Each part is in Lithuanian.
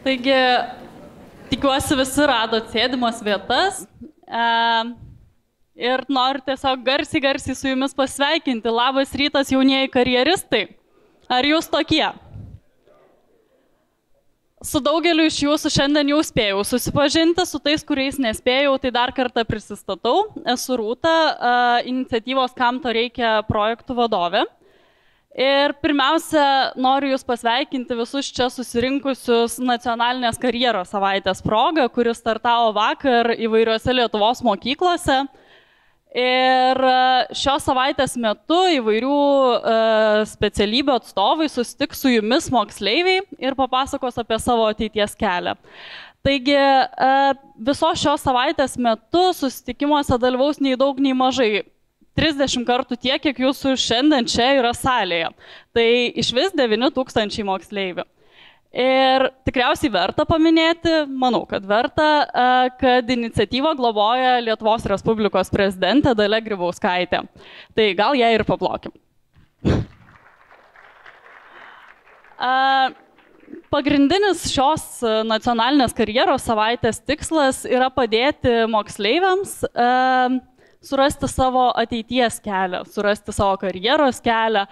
Taigi, tikiuosi visi radot sėdimas vietas ir noriu tiesiog garsiai su jumis pasveikinti. Labas rytas, jaunieji karjeristai. Ar jūs tokie? Su daugeliu iš jūsų šiandien jau spėjau susipažinti, su tais, kuriais nespėjau, tai dar kartą prisistatau. Esu Rūta, iniciatyvos Kam to reikia projektų vadovė. Ir pirmiausia, noriu jūs pasveikinti visus čia susirinkusius nacionalinės karjeros savaitės proga, kuris startavo vakar įvairiuose Lietuvos mokyklose. Ir šios savaitės metu įvairių specialybių atstovai susitiks su jumis moksleiviai ir papasakos apie savo ateities kelią. Taigi visos šios savaitės metu susitikimuose dalyvaus nei daug, nei mažai. 30 kartų tiek, kiek jūsų šiandien čia yra salėje. Tai iš vis 9000 moksleivių. Ir tikriausiai verta paminėti, manau, kad verta, kad iniciatyvą globoja Lietuvos Respublikos prezidentė Dalia Grybauskaitė. Tai gal ją ir paplokim. Pagrindinis šios nacionalinės karjeros savaitės tikslas yra padėti moksleiviams surasti savo ateities kelią, surasti savo karjeros kelią,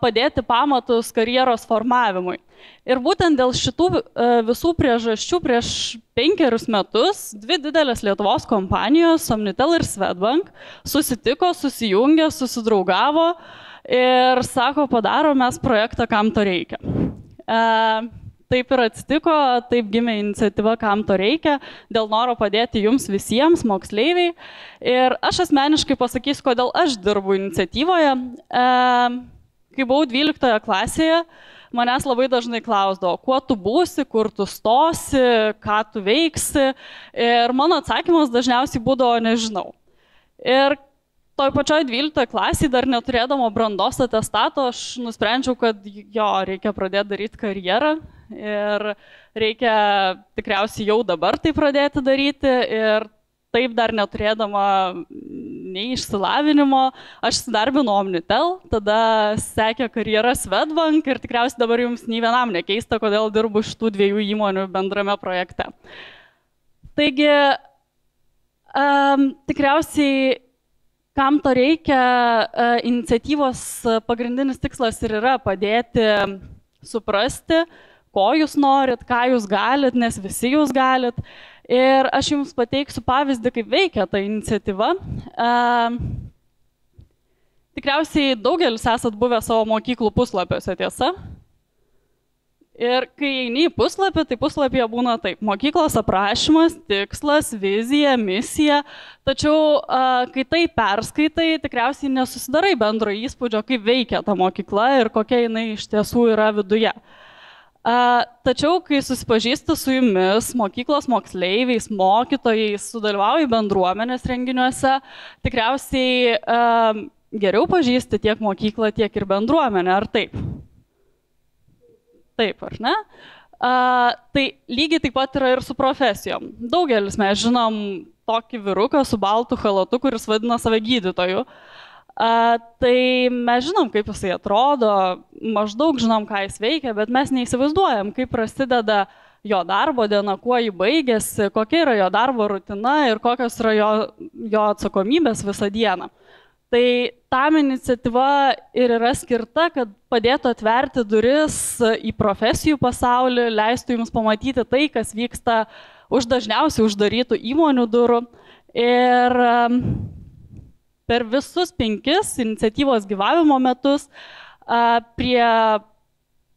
padėti pamatus karjeros formavimui. Ir būtent dėl šitų visų priežasčių prieš 5 metus dvi didelės Lietuvos kompanijos, Omnitel ir Swedbank, susitiko, susijungė, susidraugavo ir sako, padarom mes projektą Kam to reikia. Taip ir atsitiko, taip gimė iniciatyva Kam to reikia, dėl noro padėti jums visiems, moksleiviai. Ir aš asmeniškai pasakysiu, kodėl aš dirbu iniciatyvoje. Kai buvau 12 klasėje, manęs labai dažnai klausdavo, kuo tu būsi, kur tu stosi, ką tu veiksi. Ir mano atsakymas dažniausiai būdavo nežinau. Ir toj pačioj 12 klasėje, dar neturėdama brandos atestato, aš nusprendžiau, kad jo, reikia pradėti daryti karjerą ir reikia tikriausiai jau dabar tai pradėti daryti ir taip dar neturėdama nei išsilavinimo, aš įsidarbinau Omnitel, tada sekė karjera Swedbank ir tikriausiai dabar jums nei vienam nekeista, kodėl dirbu šitų dviejų įmonių bendrame projekte. Taigi, tikriausiai Kam to reikia iniciatyvos pagrindinis tikslas ir yra padėti suprasti, ko jūs norit, ką jūs galit, nes visi jūs galit. Ir aš jums pateiksiu pavyzdį, kaip veikia ta iniciatyva. Tikriausiai daugelis esat buvę savo mokyklų puslapiuose, tiesa? Ir kai eini į puslapį, tai puslapyje būna taip, mokyklos aprašymas, tikslas, vizija, misija, tačiau kai tai perskaitai, tikriausiai nesusidarai bendro įspūdžio, kaip veikia ta mokykla ir kokia jinai iš tiesų yra viduje. Tačiau, kai susipažįsti su jumis, mokyklos moksleiviais, mokytojais, sudalyvauji bendruomenės renginiuose, tikriausiai geriau pažįsti tiek mokyklą, tiek ir bendruomenę, ar taip? Taip, ar ne? Tai lygiai taip pat yra ir su profesijom. Daugelis mes žinom tokį vyruką su baltu chalatu, kuris vadina save gydytoju. Tai mes žinom, kaip jisai atrodo, maždaug žinom, ką jis veikia, bet mes neįsivaizduojam, kaip prasideda jo darbo diena, kuo jį baigėsi, kokia yra jo darbo rutina ir kokios yra jo atsakomybės visą dieną. Tai tam iniciatyva ir yra skirta, kad padėtų atverti duris į profesijų pasaulį, leistų jums pamatyti tai, kas vyksta už dažniausiai uždarytų įmonių durų. Ir per visus 5 iniciatyvos gyvavimo metus prie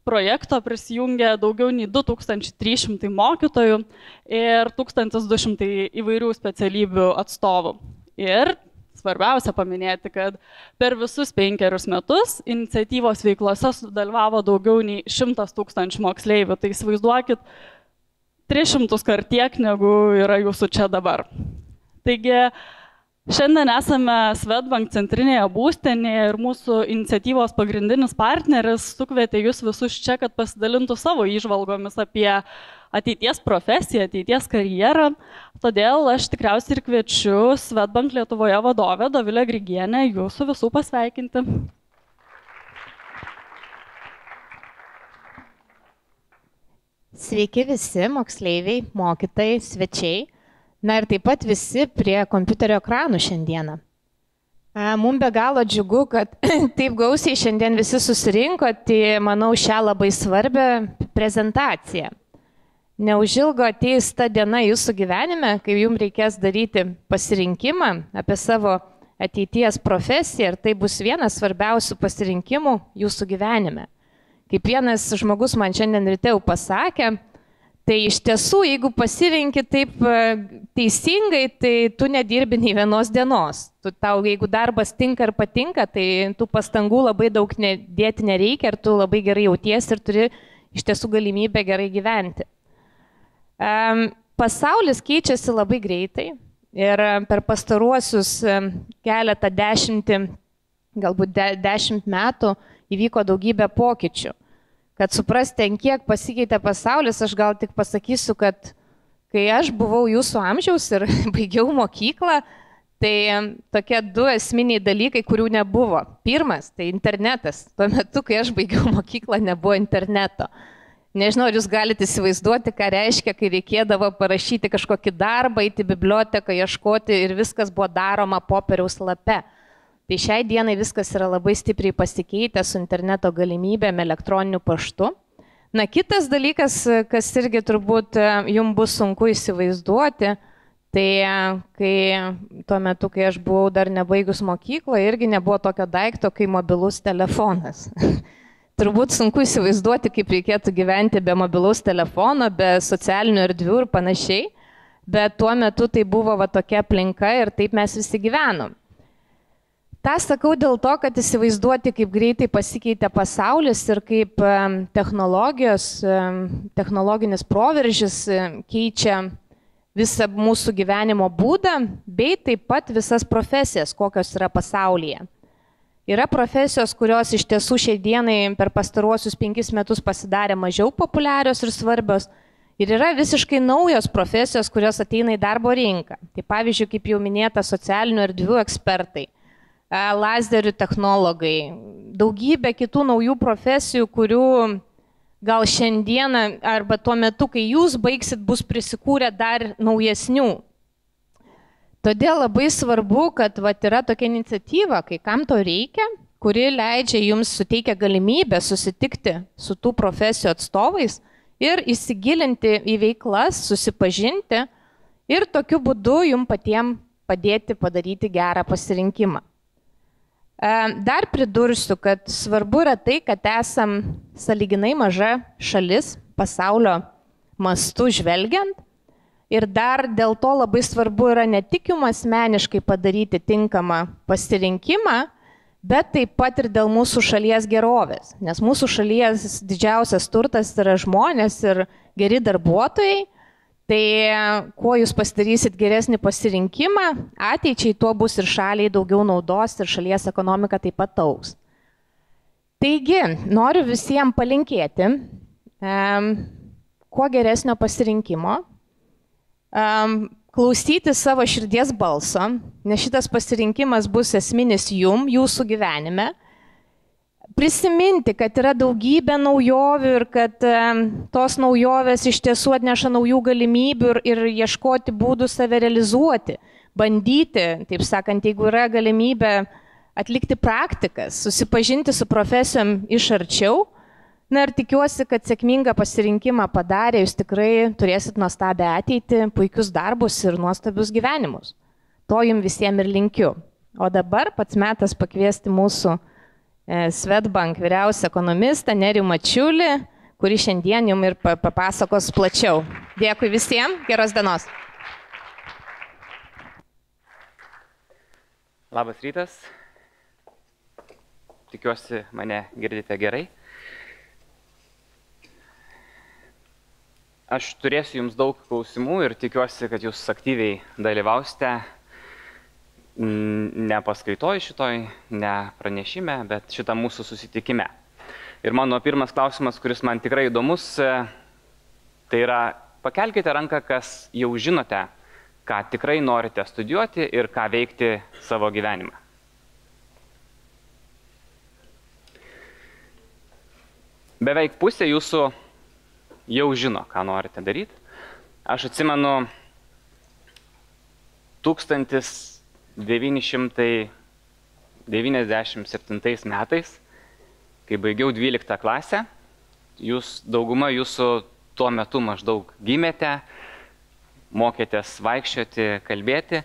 projekto prisijungė daugiau nei 2300 mokytojų ir 1200 įvairių specialybių atstovų. Ir svarbiausia paminėti, kad per visus 5 metus iniciatyvos veiklose sudalyvavo daugiau nei 100 000 moksleivių. Tai įsivaizduokit 300 kart tiek, negu yra jūsų čia dabar. Taigi, šiandien esame Swedbank centrinėje būstinėje ir mūsų iniciatyvos pagrindinis partneris sukvietė jūs visus čia, kad pasidalintų savo įžvalgomis apie ateities profesiją, ateities karjerą. Todėl aš tikriausiai ir kviečiu Swedbank Lietuvoje vadovę Dovilę Grigienę jūsų visų pasveikinti. Sveiki visi moksleiviai, mokytojai, svečiai, na ir taip pat visi prie kompiuterio ekranų šiandieną. Mums be galo džiugu, kad taip gausiai šiandien visi susirinko, tai manau šią labai svarbią prezentaciją. Neužilgo ateis ta diena jūsų gyvenime, kai jums reikės daryti pasirinkimą apie savo ateities profesiją ir tai bus vienas svarbiausių pasirinkimų jūsų gyvenime. Kaip vienas žmogus man šiandien ryte jau pasakė, tai iš tiesų, jeigu pasirinki taip teisingai, tai tu nedirbi nei vienos dienos. Tau, jeigu darbas tinka ir patinka, tai tų pastangų labai daug dėti nereikia ir tu labai gerai jautiesi ir turi iš tiesų galimybę gerai gyventi. Pasaulis keičiasi labai greitai ir per pastaruosius keletą dešimtį, galbūt 10 metų įvyko daugybė pokyčių. Kad suprasti, kiek pasikeitė pasaulis, aš gal tik pasakysiu, kad kai aš buvau jūsų amžiaus ir baigiau mokyklą, tai tokie 2 esminiai dalykai, kurių nebuvo. Pirmas, tai internetas. Tuo metu, kai aš baigiau mokyklą, nebuvo interneto. Nežinau, ar jūs galite įsivaizduoti, ką reiškia, kai reikėdavo parašyti kažkokį darbą, eiti į biblioteką, ieškoti ir viskas buvo daroma popieriaus lape. Tai šiai dienai viskas yra labai stipriai pasikeitę su interneto galimybėm, elektroniniu paštu. Na, kitas dalykas, kas irgi turbūt jums bus sunku įsivaizduoti, tai kai tuo metu, kai aš buvau dar nebaigus mokyklą, irgi nebuvo tokio daikto, kaip mobilus telefonas. Turbūt sunku įsivaizduoti, kaip reikėtų gyventi be mobilaus telefono, be socialinių erdvių ir panašiai, bet tuo metu tai buvo va tokia aplinka ir taip mes visi gyvenom. Ta sakau dėl to, kad įsivaizduoti, kaip greitai pasikeitė pasaulis ir kaip technologinis proveržis keičia visą mūsų gyvenimo būdą, bei taip pat visas profesijas, kokios yra pasaulyje. Yra profesijos, kurios iš tiesų šiai dienai per pastaruosius 5 metus pasidarė mažiau populiarios ir svarbios. Ir yra visiškai naujos profesijos, kurios ateina į darbo rinką. Tai pavyzdžiui, kaip jau minėta, socialinių erdvių ekspertai, lazerių technologai, daugybė kitų naujų profesijų, kurių gal šiandieną arba tuo metu, kai jūs baigsit, bus prisikūrę dar naujesnių. Todėl labai svarbu, kad yra tokia iniciatyva, kai kam to reikia, kuri leidžia jums suteikia galimybę susitikti su tų profesijų atstovais ir įsigilinti į veiklas, susipažinti ir tokiu būdu jums patiems padėti padaryti gerą pasirinkimą. Dar pridursiu, kad svarbu yra tai, kad esam sąlyginai maža šalis pasaulio mastu žvelgiant ir dar dėl to labai svarbu yra ne tik jums asmeniškai padaryti tinkamą pasirinkimą, bet taip pat ir dėl mūsų šalies gerovės, nes mūsų šalies didžiausias turtas yra žmonės ir geri darbuotojai. Tai kuo jūs pasidarysit geresnį pasirinkimą, ateičiai tuo bus ir šaliai daugiau naudos ir šalies ekonomika taip pat augs. Taigi, noriu visiems palinkėti kuo geresnio pasirinkimo, klausyti savo širdies balso, nes šitas pasirinkimas bus esminis jūsų gyvenime. Prisiminti, kad yra daugybė naujovių ir kad tos naujovės iš tiesų atneša naujų galimybių ir ieškoti būdų save realizuoti, bandyti, taip sakant, jeigu yra galimybė atlikti praktikas, susipažinti su profesijom iš arčiau. Na ir tikiuosi, kad sėkmingą pasirinkimą padarę, jūs tikrai turėsit nuostabią ateitį, puikius darbus ir nuostabius gyvenimus. To jums visiems ir linkiu. O dabar pats metas pakviesti mūsų Swedbank vyriausią ekonomistą Nerijų Mačiulį, kuri šiandien jums ir papasakos plačiau. Dėkui visiems, geros dienos. Labas rytas. Tikiuosi, mane girdite gerai. Aš turėsiu jums daug klausimų ir tikiuosi, kad jūs aktyviai dalyvausite. Ne paskaitoj šitoj, ne pranešime, bet šitą mūsų susitikime. Ir mano pirmas klausimas, kuris man tikrai įdomus, tai yra, pakelkite ranką, kas jau žinote, ką tikrai norite studijuoti ir ką veikti savo gyvenime. Beveik pusė jūsų jau žino, ką norite daryti. Aš atsimenu 1997 metais, kai baigiau 12 klasę, dauguma jūsų tuo metu maždaug gimėte, mokėtės vaikščioti, kalbėti.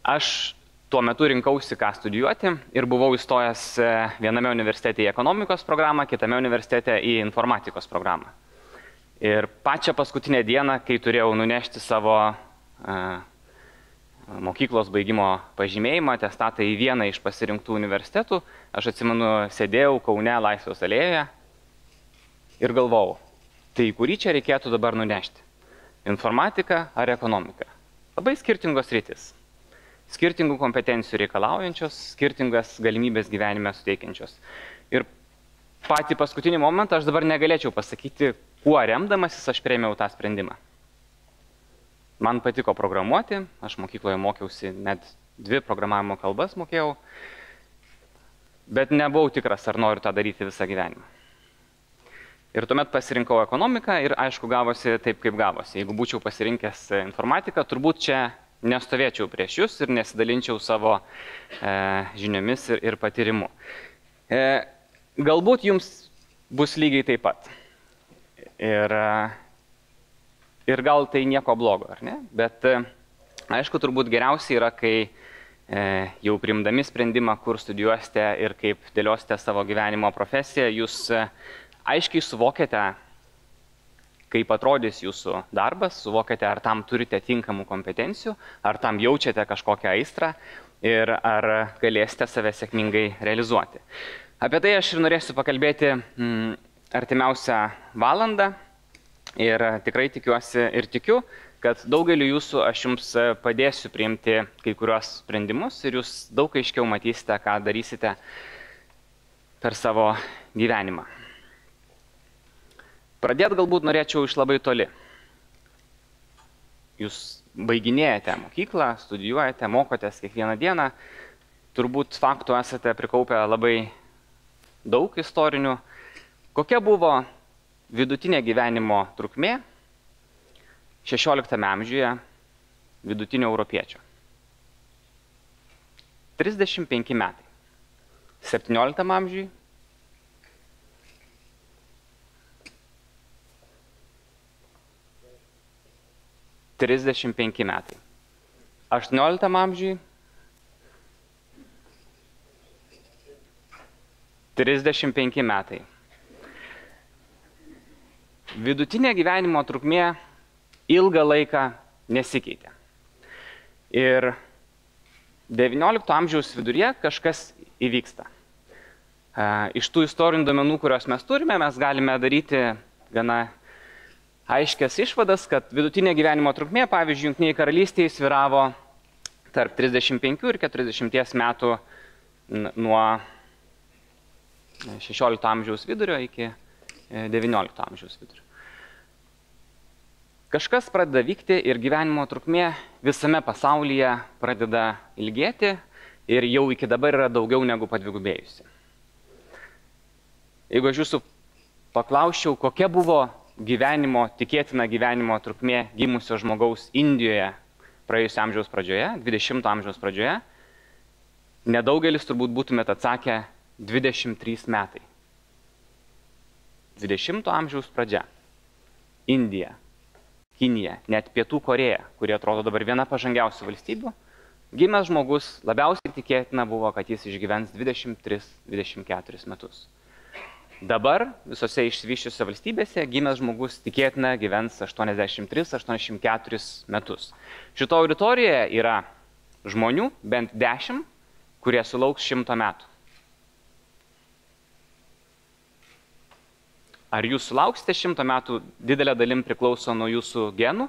Aš tuo metu rinkausi, ką studijuoti ir buvau įstojęs viename universitete į ekonomikos programą, kitame universitete į informatikos programą. Ir pačią paskutinę dieną, kai turėjau nunešti savo mokyklos baigimo pažymėjimą, atestatą į vieną iš pasirinktų universitetų, aš atsimenu, sėdėjau Kaune Laisvės alėjoje ir galvojau, tai kurį čia reikėtų dabar nunešti? Informatika ar ekonomika? Labai skirtingos sritys. Skirtingų kompetencijų reikalaujančios, skirtingas galimybės gyvenime suteikiančios. Ir patį paskutinį momentą aš dabar negalėčiau pasakyti, kuo remdamasis aš priėmiau tą sprendimą. Man patiko programuoti, aš mokykloje mokiausi, net 2 programavimo kalbas mokėjau, bet nebuvau tikras, ar noriu tą daryti visą gyvenimą. Ir tuomet pasirinkau ekonomiką ir aišku gavosi taip, kaip gavosi. Jeigu būčiau pasirinkęs informatiką, turbūt čia nestovėčiau prieš jūs ir nesidalinčiau savo žiniomis ir patyrimu. Galbūt jums bus lygiai taip pat. Ir gal tai nieko blogo, ar ne? Bet aišku, turbūt geriausia yra, kai jau priimdami sprendimą, kur studijuosite ir kaip dėliosite savo gyvenimo profesiją, jūs aiškiai suvokiate, kaip atrodys jūsų darbas, suvokiate, ar tam turite tinkamų kompetencijų, ar tam jaučiate kažkokią aistrą ir ar galėsite save sėkmingai realizuoti. Apie tai aš ir norėsiu pakalbėti artimiausią valandą ir tikrai tikiuosi ir tikiu, kad daugeliu jūsų aš jums padėsiu priimti kai kuriuos sprendimus ir jūs daug aiškiau matysite, ką darysite per savo gyvenimą. Pradėti galbūt norėčiau iš labai toli. Jūs baiginėjate mokyklą, studijuojate, mokotės kiekvieną dieną, turbūt faktų esate prikaupę labai daug istorinių. Kokia buvo vidutinė gyvenimo trukmė 16 amžiuje vidutinio europiečio? 35 metai. 17 amžiui 35 metai. 18 amžiui 35 metai. Vidutinė gyvenimo trukmė ilgą laiką nesikeitė. Ir 19 amžiaus viduryje kažkas įvyksta. Iš tų istorinių duomenų, kuriuos mes turime, mes galime daryti gana aiškias išvadas, kad vidutinė gyvenimo trukmė, pavyzdžiui, Jungtinėje karalystėje svyravo tarp 35 ir 40 metų nuo 16 amžiaus vidurio iki 19 amžiaus vidurio. Kažkas pradeda vykti ir gyvenimo trukmė visame pasaulyje pradeda ilgėti ir jau iki dabar yra daugiau negu padvigubėjusi. Jeigu aš jūsų paklausčiau, kokia buvo tikėtina gyvenimo trukmė gimusio žmogaus Indijoje praėjusio amžiaus pradžioje, 20 amžiaus pradžioje, nedaugelis turbūt būtumėt atsakę 23 metai. 20 amžiaus pradžia. Indija, Kinija, net Pietų Korėja, kurie atrodo dabar viena pažangiausių valstybių, gimęs žmogus labiausiai tikėtina buvo, kad jis išgyvens 23-24 metus. Dabar visose išsivyščiusiose valstybėse gimęs žmogus tikėtina gyvens 83-84 metus. Šito auditorijoje yra žmonių, bent 10, kurie sulauks 100 metų. Ar jūs sulauksite 100 metų, didelė dalim priklauso nuo jūsų genų,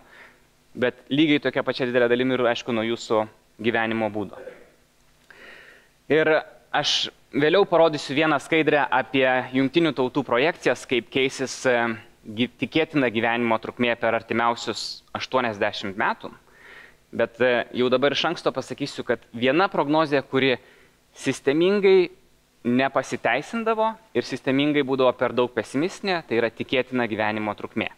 bet lygiai tokia pačia didelė dalim ir, aišku, nuo jūsų gyvenimo būdo. Ir aš vėliau parodysiu vieną skaidrę apie Jungtinių tautų projekcijas, kaip keisis tikėtina gyvenimo trukmė per artimiausius 80 metų. Bet jau dabar iš anksto pasakysiu, kad viena prognozė, kuri sistemingai nepasiteisindavo ir sistemingai būdavo per daug pesimistinė, tai yra tikėtina gyvenimo trukmė.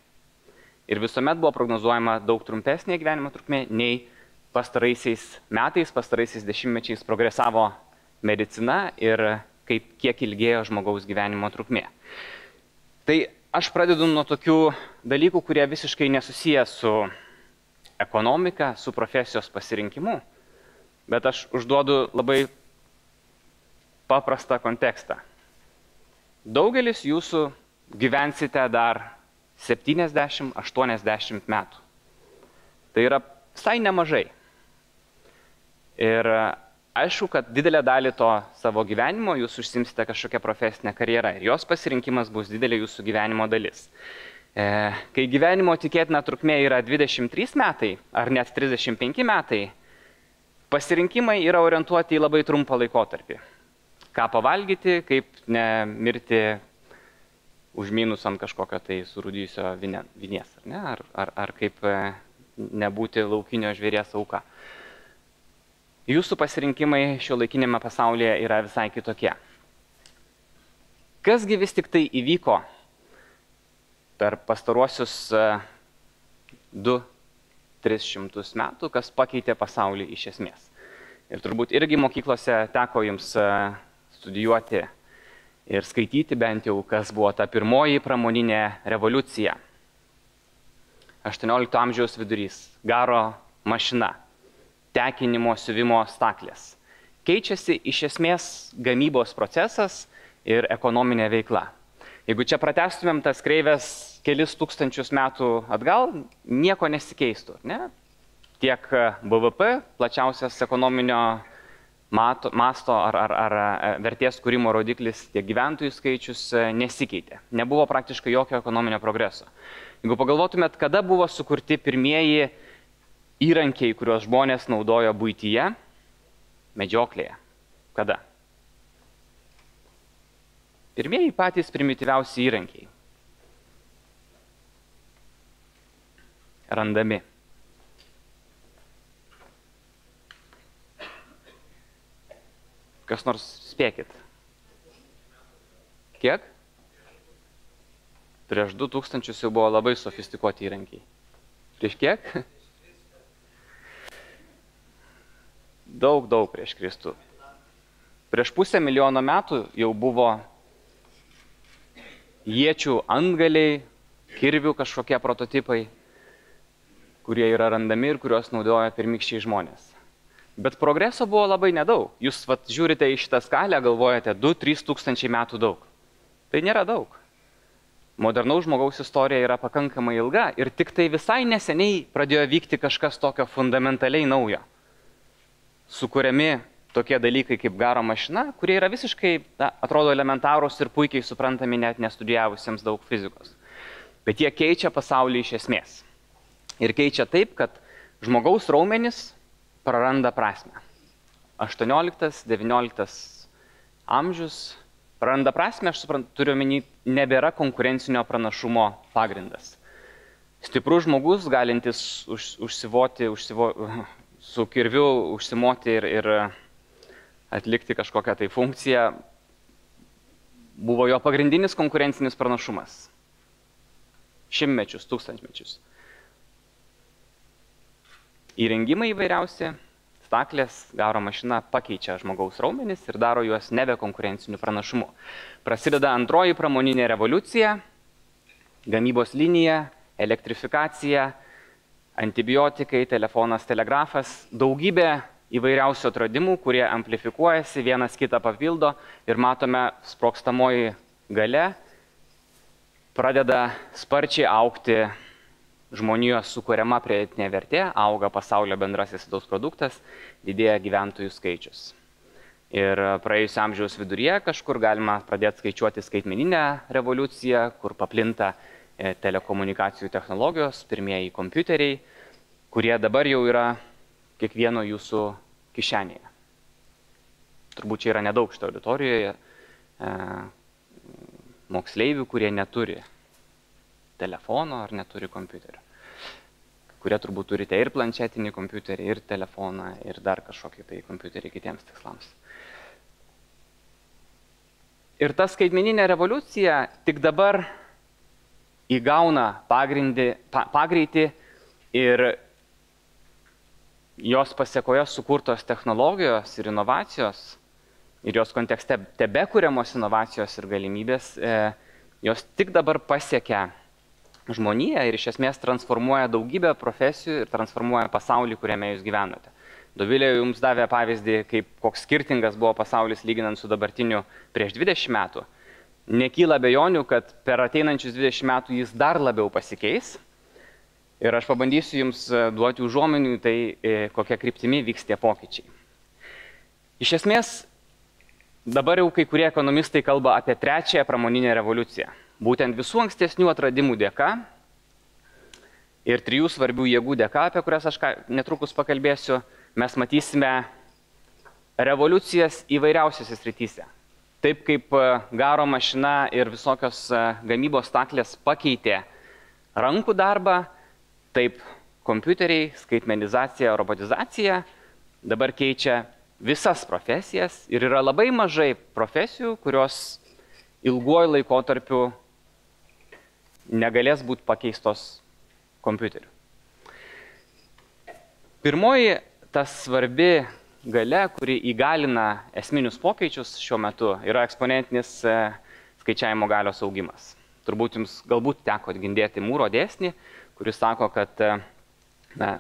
Ir visuomet buvo prognozuojama daug trumpesnė gyvenimo trukmė, nei pastaraisiais metais, pastaraisiais dešimtmečiais progresavo medicina ir kiek ilgėjo žmogaus gyvenimo trukmė. Tai aš pradedu nuo tokių dalykų, kurie visiškai nesusiję su ekonomika, su profesijos pasirinkimu, bet aš užduodu labai paprastą kontekstą. Daugelis jūsų gyvensite dar 70-80 metų. Tai yra visai nemažai. Ir aišku, kad didelę dalį to savo gyvenimo jūs užsimsite kažkokią profesinę karjerą ir jos pasirinkimas bus didelė jūsų gyvenimo dalis. Kai gyvenimo tikėtina trukmė yra 23 metai ar net 35 metai, pasirinkimai yra orientuoti į labai trumpą laikotarpį. Ką pavalgyti, kaip nemirti užmynus ant kažkokio tai surūdijusio vinies, ar ne? Ar kaip nebūti laukinio žvėries auka. Jūsų pasirinkimai šiuolaikinėme pasaulyje yra visai kitokie. Kasgi vis tik tai įvyko per pastaruosius 200-300 metų, kas pakeitė pasaulį iš esmės. Ir turbūt irgi mokyklose teko jums studijuoti ir skaityti bent jau, kas buvo ta pirmoji pramoninė revoliucija. 18 amžiaus vidurys, garo mašina, tekinimo siuvimo staklės. Keičiasi iš esmės gamybos procesas ir ekonominė veikla. Jeigu čia pratęstumėm tas kreivės kelis tūkstančius metų atgal, nieko nesikeistų, ne? Tiek BVP, plačiausias ekonominio masto ar vertės kūrimo rodiklis, tiek gyventojų skaičius nesikeitė. Nebuvo praktiškai jokio ekonominio progreso. Jeigu pagalvotumėt, kada buvo sukurti pirmieji įrankiai, kuriuos žmonės naudojo buityje, medžioklėje. Kada? Pirmieji patys primityviausi įrankiai. Randami. Kas nors spėkit. Kiek? Prieš 2000 jau buvo labai sofistikuoti įrankiai. Prieš kiek? Daug prieš Kristų. Prieš 500 milijono metų jau buvo iečių antgaliai, kirvių kažkokie prototipai, kurie yra randami ir kuriuos naudoja pirmykščiai žmonės. Bet progreso buvo labai nedaug. Jūs žiūrite į šitą skalę, galvojate 2-3 tūkstančiai metų daug. Tai nėra daug. Modernaus žmogaus istorija yra pakankamai ilga ir tik tai visai neseniai pradėjo vykti kažkas tokio fundamentaliai naujo. Sukuriami tokie dalykai kaip garo mašina, kurie yra visiškai, atrodo, elementarūs ir puikiai suprantami net nestudijavusiems daug fizikos. Bet jie keičia pasaulį iš esmės. Ir keičia taip, kad žmogaus raumenys praranda prasme. 18-19 amžius praranda prasme, aš suprantu, turiu omeny, nebėra konkurencinio pranašumo pagrindas. Stiprus žmogus, galintis su kirviu užsimoti ir atlikti kažkokią tai funkciją, buvo jo pagrindinis konkurencinis pranašumas. Šimtmečius, tūkstantmečius. Įrengimai įvairiausi, staklės, garo mašina pakeičia žmogaus raumenis ir daro juos nebe konkurenciniu pranašumu. Prasideda antroji pramoninė revoliucija, gamybos linija, elektrifikacija, antibiotikai, telefonas, telegrafas, daugybė įvairiausių atradimų, kurie amplifikuojasi, vienas kitą papildo ir matome sprogstamoji galia pradeda sparčiai augti žmonijos sukuriama pridėtinė vertė, auga pasaulio bendrasis vidaus produktas, didėja gyventojų skaičius. Ir praėjusio amžiaus viduryje kažkur galima pradėti skaičiuoti skaitmeninę revoliuciją, kur paplinta telekomunikacijų technologijos, pirmieji kompiuteriai, kurie dabar jau yra kiekvieno jūsų kišenėje. Turbūt čia yra nedaug šito auditorijoje moksleivių, kurie neturi telefono ar neturi kompiuterio. Kurie turbūt turite ir planšetinį kompiuterį, ir telefoną, ir dar kažkokį tai kompiuterį kitiems tikslams. Ir ta skaitmeninė revoliucija tik dabar įgauna pagreitį ir jos pasiekoje sukurtos technologijos ir inovacijos ir jos kontekste tebekuriamos inovacijos ir galimybės, jos tik dabar pasiekia žmoniją ir iš esmės transformuoja daugybę profesijų ir transformuoja pasaulį, kuriame jūs gyvenate. Dovilė jums davė pavyzdį, kaip koks skirtingas buvo pasaulis lyginant su dabartiniu prieš 20 metų. Nekyla abejonių, kad per ateinančius 20 metų jis dar labiau pasikeis. Ir aš pabandysiu jums duoti užuominių tai, kokia kryptimi vyks tie pokyčiai. Iš esmės, dabar jau kai kurie ekonomistai kalba apie trečiąją pramoninę revoliuciją. Būtent visų ankstesnių atradimų dėka ir 3 svarbių jėgų dėka, apie kurias aš netrukus pakalbėsiu, mes matysime revoliucijas įvairiausiose srityse. Taip kaip garo mašina ir visokios gamybos staklės pakeitė rankų darbą, taip kompiuteriai, skaitmenizacija, robotizacija dabar keičia visas profesijas ir yra labai mažai profesijų, kurios ilguoju laikotarpiu negalės būti pakeistos kompiuteriu. Pirmoji ta svarbi galia, kuri įgalina esminius pokyčius šiuo metu, yra eksponentinis skaičiavimo galios augimas. Turbūt jums galbūt teko girdėti Mūro dėsnį, kuris sako, kad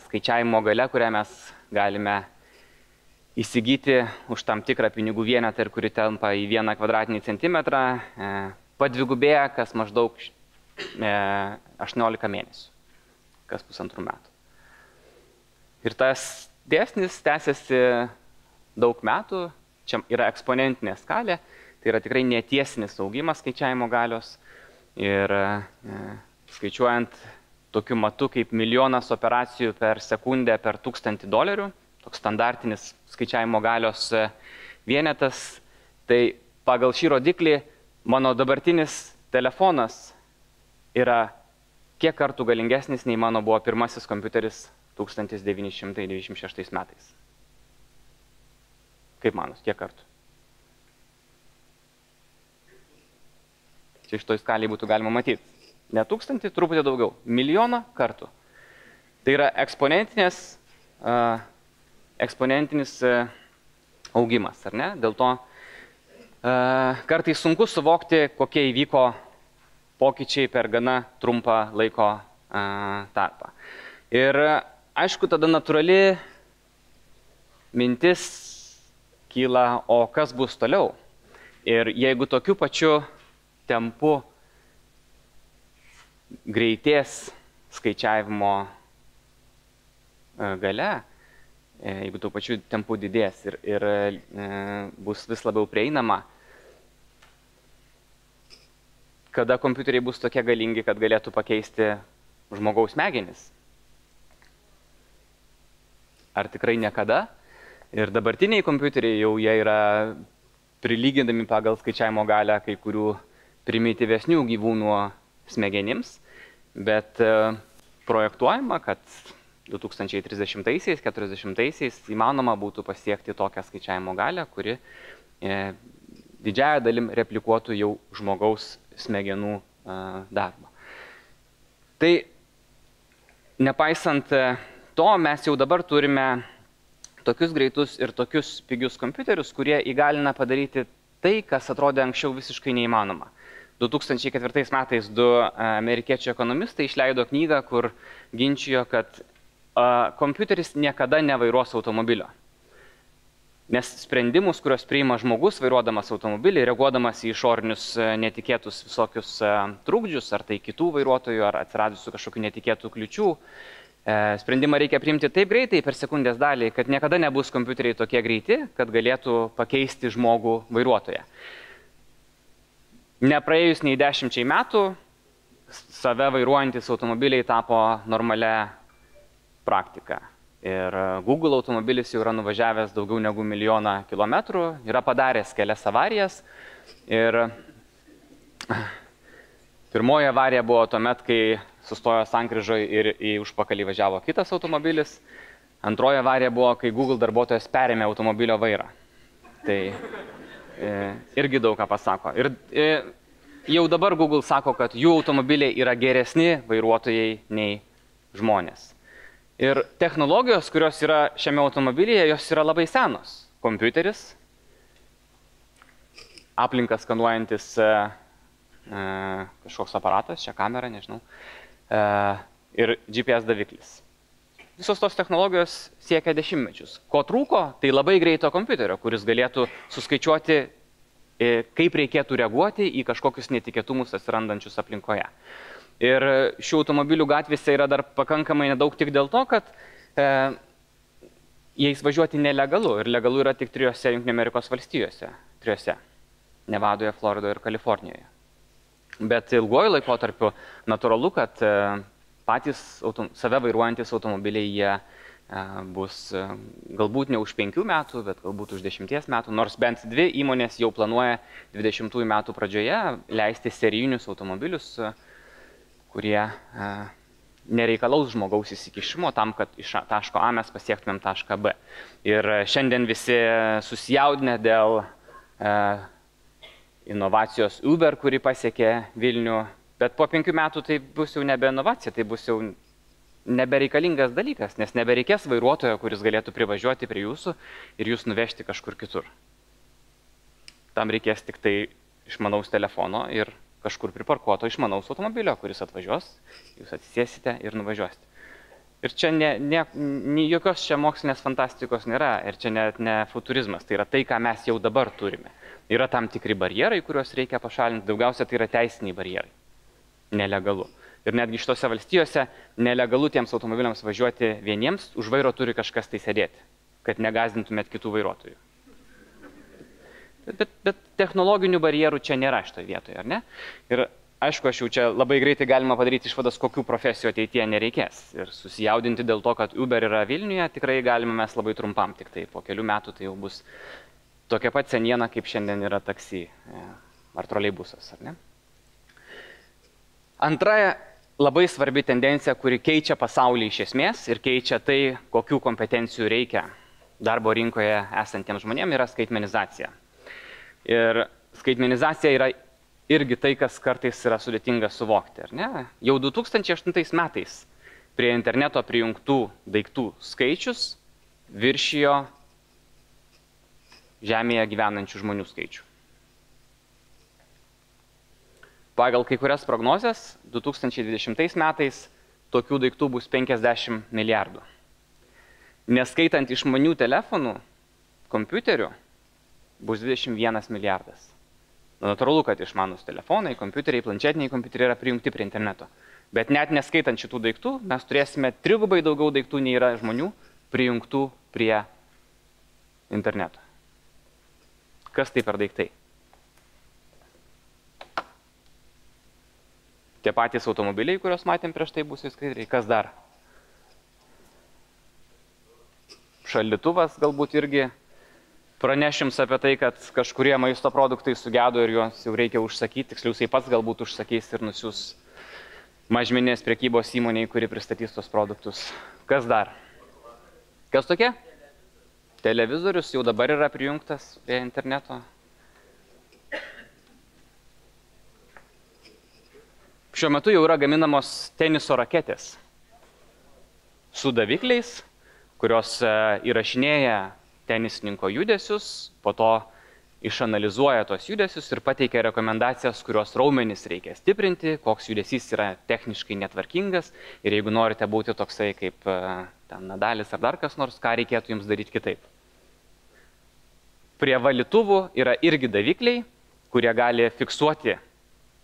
skaičiavimo galia, kurią mes galime įsigyti už tam tikrą pinigų vienetą ir kuri telpa į 1 kvadratinį centimetrą, padvigubėja kas maždaug 18 mėnesių, kas 1,5 metų. Ir tas dėsnis tęsiasi daug metų, čia yra eksponentinė skalė, tai yra tikrai netiesinis augimas skaičiavimo galios ir skaičiuojant tokiu matu kaip 1 milijonas operacijų per sekundę per $1000, toks standartinis skaičiavimo galios vienetas, tai pagal šį rodiklį mano dabartinis telefonas yra kiek kartų galingesnis nei mano buvo pirmasis kompiuteris 1996 metais. Kaip manus, kiek kartų? Čia iš to skalėje būtų galima matyti. Ne 1000, truputį daugiau. 1 milijoną kartų. Tai yra eksponentinis augimas, ar ne? Dėl to kartais sunku suvokti, kokie įvyko pokyčiai per gana trumpą laiko tarpą. Ir aišku, tada natūrali mintis kyla, o kas bus toliau? Ir jeigu tokiu pačiu tempu greitės skaičiavimo galia, jeigu tuo pačiu tempu didės ir bus vis labiau prieinama, kada kompiuteriai bus tokie galingi, kad galėtų pakeisti žmogaus smegenis? Ar tikrai niekada? Ir dabartiniai kompiuteriai jau jie yra prilygindami pagal skaičiavimo galią kai kurių primityvesnių gyvūnų smegenims, bet projektuojama, kad 2030-40-aisiais įmanoma būtų pasiekti tokią skaičiavimo galią, kuri didžiąją dalim replikuotų jau žmogaus smegenų darbą. Tai nepaisant to, mes jau dabar turime tokius greitus ir tokius pigius kompiuterius, kurie įgalina padaryti tai, kas atrodė anksčiau visiškai neįmanoma. 2004 metais 2 amerikiečių ekonomistai išleido knygą, kur ginčijo, kad kompiuteris niekada nevairuos automobilio. Nes sprendimus, kuriuos priima žmogus vairuodamas automobilį, reaguodamas į išorinius netikėtus visokius trukdžius, ar tai kitų vairuotojų, ar atsiradusių kažkokių netikėtų kliučių, sprendimą reikia priimti taip greitai per sekundės dalį, kad niekada nebus kompiuteriai tokie greiti, kad galėtų pakeisti žmogų vairuotoją. Nepraėjus nei 10 metų, save vairuojantis automobiliai tapo normalia praktika. Ir Google automobilis jau yra nuvažiavęs daugiau negu 1 milijoną kilometrų, yra padaręs kelias avarijas. Ir pirmoji avarija buvo tuomet, kai sustojo sankryžoje ir į užpakalį važiavo kitas automobilis. Antroji avarija buvo, kai Google darbuotojas perėmė automobilio vairą. Tai irgi daug ką pasako. Ir jau dabar Google sako, kad jų automobiliai yra geresni vairuotojai nei žmonės. Ir technologijos, kurios yra šiame automobilyje, jos yra labai senos. Kompiuteris, aplinką skanuojantis kažkoks aparatas, čia kamera, nežinau, ir GPS daviklis. Visos tos technologijos siekia dešimtmečius. Ko trūko, tai labai greito kompiuterio, kuris galėtų suskaičiuoti, kaip reikėtų reaguoti į kažkokius netikėtumus atsirandančius aplinkoje. Ir šių automobilių gatvėse yra dar pakankamai nedaug tik dėl to, kad jais važiuoti nelegalu. Ir legalu yra tik 3 Junktinių Amerikos valstijose. 3. Nevadoje, Floridoje ir Kalifornijoje. Bet ilguoju laikotarpiu natūralu, kad patys save vairuojantis automobiliai jie bus galbūt ne už 5 metų, bet galbūt už 10 metų, nors bent 2 įmonės jau planuoja 20 metų pradžioje leisti serijinius automobilius, kurie nereikalaus žmogaus įsikišimo tam, kad iš taško A mes pasiektumėm tašką B. Ir šiandien visi susijaudinę dėl inovacijos Uber, kuri pasiekė Vilnių, bet po 5 metų tai bus jau nebe inovacija, tai bus jau nebereikalingas dalykas, nes nebereikės vairuotojo, kuris galėtų privažiuoti prie jūsų ir jūs nuvežti kažkur kitur. Tam reikės tik tai išmanaus telefono ir kažkur priparkuoto išmanaus automobilio, kuris atvažiuos, jūs atsisėsite ir nuvažiuosite. Ir čia jokios čia mokslinės fantastikos nėra, ir čia net ne futurizmas, tai yra tai, ką mes jau dabar turime. Yra tam tikri barjerai, kuriuos reikia pašalinti, daugiausia tai yra teisiniai barjerai. Nelegalu. Ir netgi šitose valstijose nelegalu tiems automobiliams važiuoti vieniems, už vairo turi kažkas tai sėdėti, kad negazdintumėt kitų vairuotojų. Bet technologinių barjerų čia nėra šitoje vietoje, ar ne? Ir aišku, aš jau čia labai greitai galima padaryti išvadas, kokių profesijų ateityje nereikės. Ir susijaudinti dėl to, kad Uber yra Vilniuje, tikrai galime mes labai trumpam, tik tai po kelių metų tai jau bus tokia pat seniena, kaip šiandien yra taksi ar troleibusas, ar ne? Antra labai svarbi tendencija, kuri keičia pasaulį iš esmės ir keičia tai, kokių kompetencijų reikia darbo rinkoje esantiems žmonėms, yra skaitmenizacija. Ir skaitmenizacija yra irgi tai, kas kartais yra sudėtinga suvokti, ar ne? Jau 2008 metais prie interneto prijungtų daiktų skaičius viršijo Žemėje gyvenančių žmonių skaičių. Pagal kai kurias prognozes, 2020 metais tokių daiktų bus 50 milijardų. Neskaitant išmanių telefonų, kompiuterių, bus 21 milijardas. Natūralu, kad išmanūs telefonai, kompiuteriai, planšetiniai kompiuteriai yra prijungti prie interneto. Bet net neskaitant šitų daiktų, mes turėsime 3 daugiau daiktų nei yra žmonių prijungtų prie interneto. Kas tai per daiktai? Tie patys automobiliai, kuriuos matėm prieš tai, bus įskaidriai. Kas dar? Šaldytuvas galbūt irgi praneš jums apie tai, kad kažkurie maisto produktai sugedo ir juos jau reikia užsakyti. Tiksliau, jisai pats galbūt užsakys ir nusiūs mažmeninės prekybos įmoniai, kuri pristatys tos produktus. Kas dar? Kas tokie? Televizorius jau dabar yra prijungtas prie interneto. Šiuo metu jau yra gaminamos teniso raketės su davikliais, kurios įrašinėja tenisininko judesius, po to išanalizuoja tos judesius ir pateikia rekomendacijas, kurios raumenis reikia stiprinti, koks judesys yra techniškai netvarkingas ir jeigu norite būti toksai kaip Nadalis ar dar kas nors, ką reikėtų jums daryti kitaip. Prie valytuvų yra irgi davikliai, kurie gali fiksuoti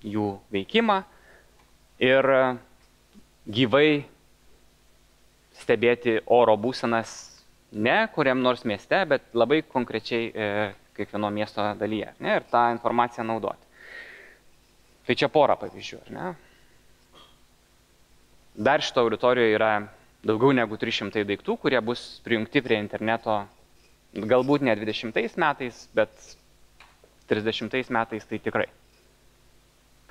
jų veikimą ir gyvai stebėti oro būsenas ne kuriam nors mieste, bet labai konkrečiai kiekvieno miesto dalyje, ne, ir tą informaciją naudoti. Tai čia porą pavyzdžių, ar ne? Dar šito auditorijoje yra daugiau negu 300 daiktų, kurie bus prijungti prie interneto galbūt ne 20 metais, bet 30 metais tai tikrai.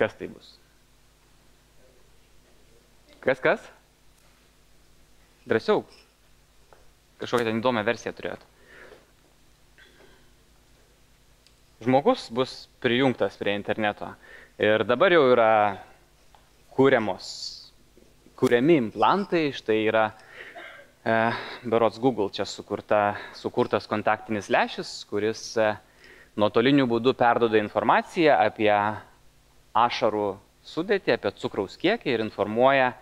Kas tai bus? Kas? Drąsiau. Kažkokią ten įdomią versiją turėtų. žmogus bus prijungtas prie interneto. Ir dabar jau yra kuriami implantai, štai yra berods Google čia sukurtas kontaktinis lęšis, kuris nuotoliniu būdu perduoda informaciją apie ašarų sudėtį, apie cukraus kiekį ir informuoja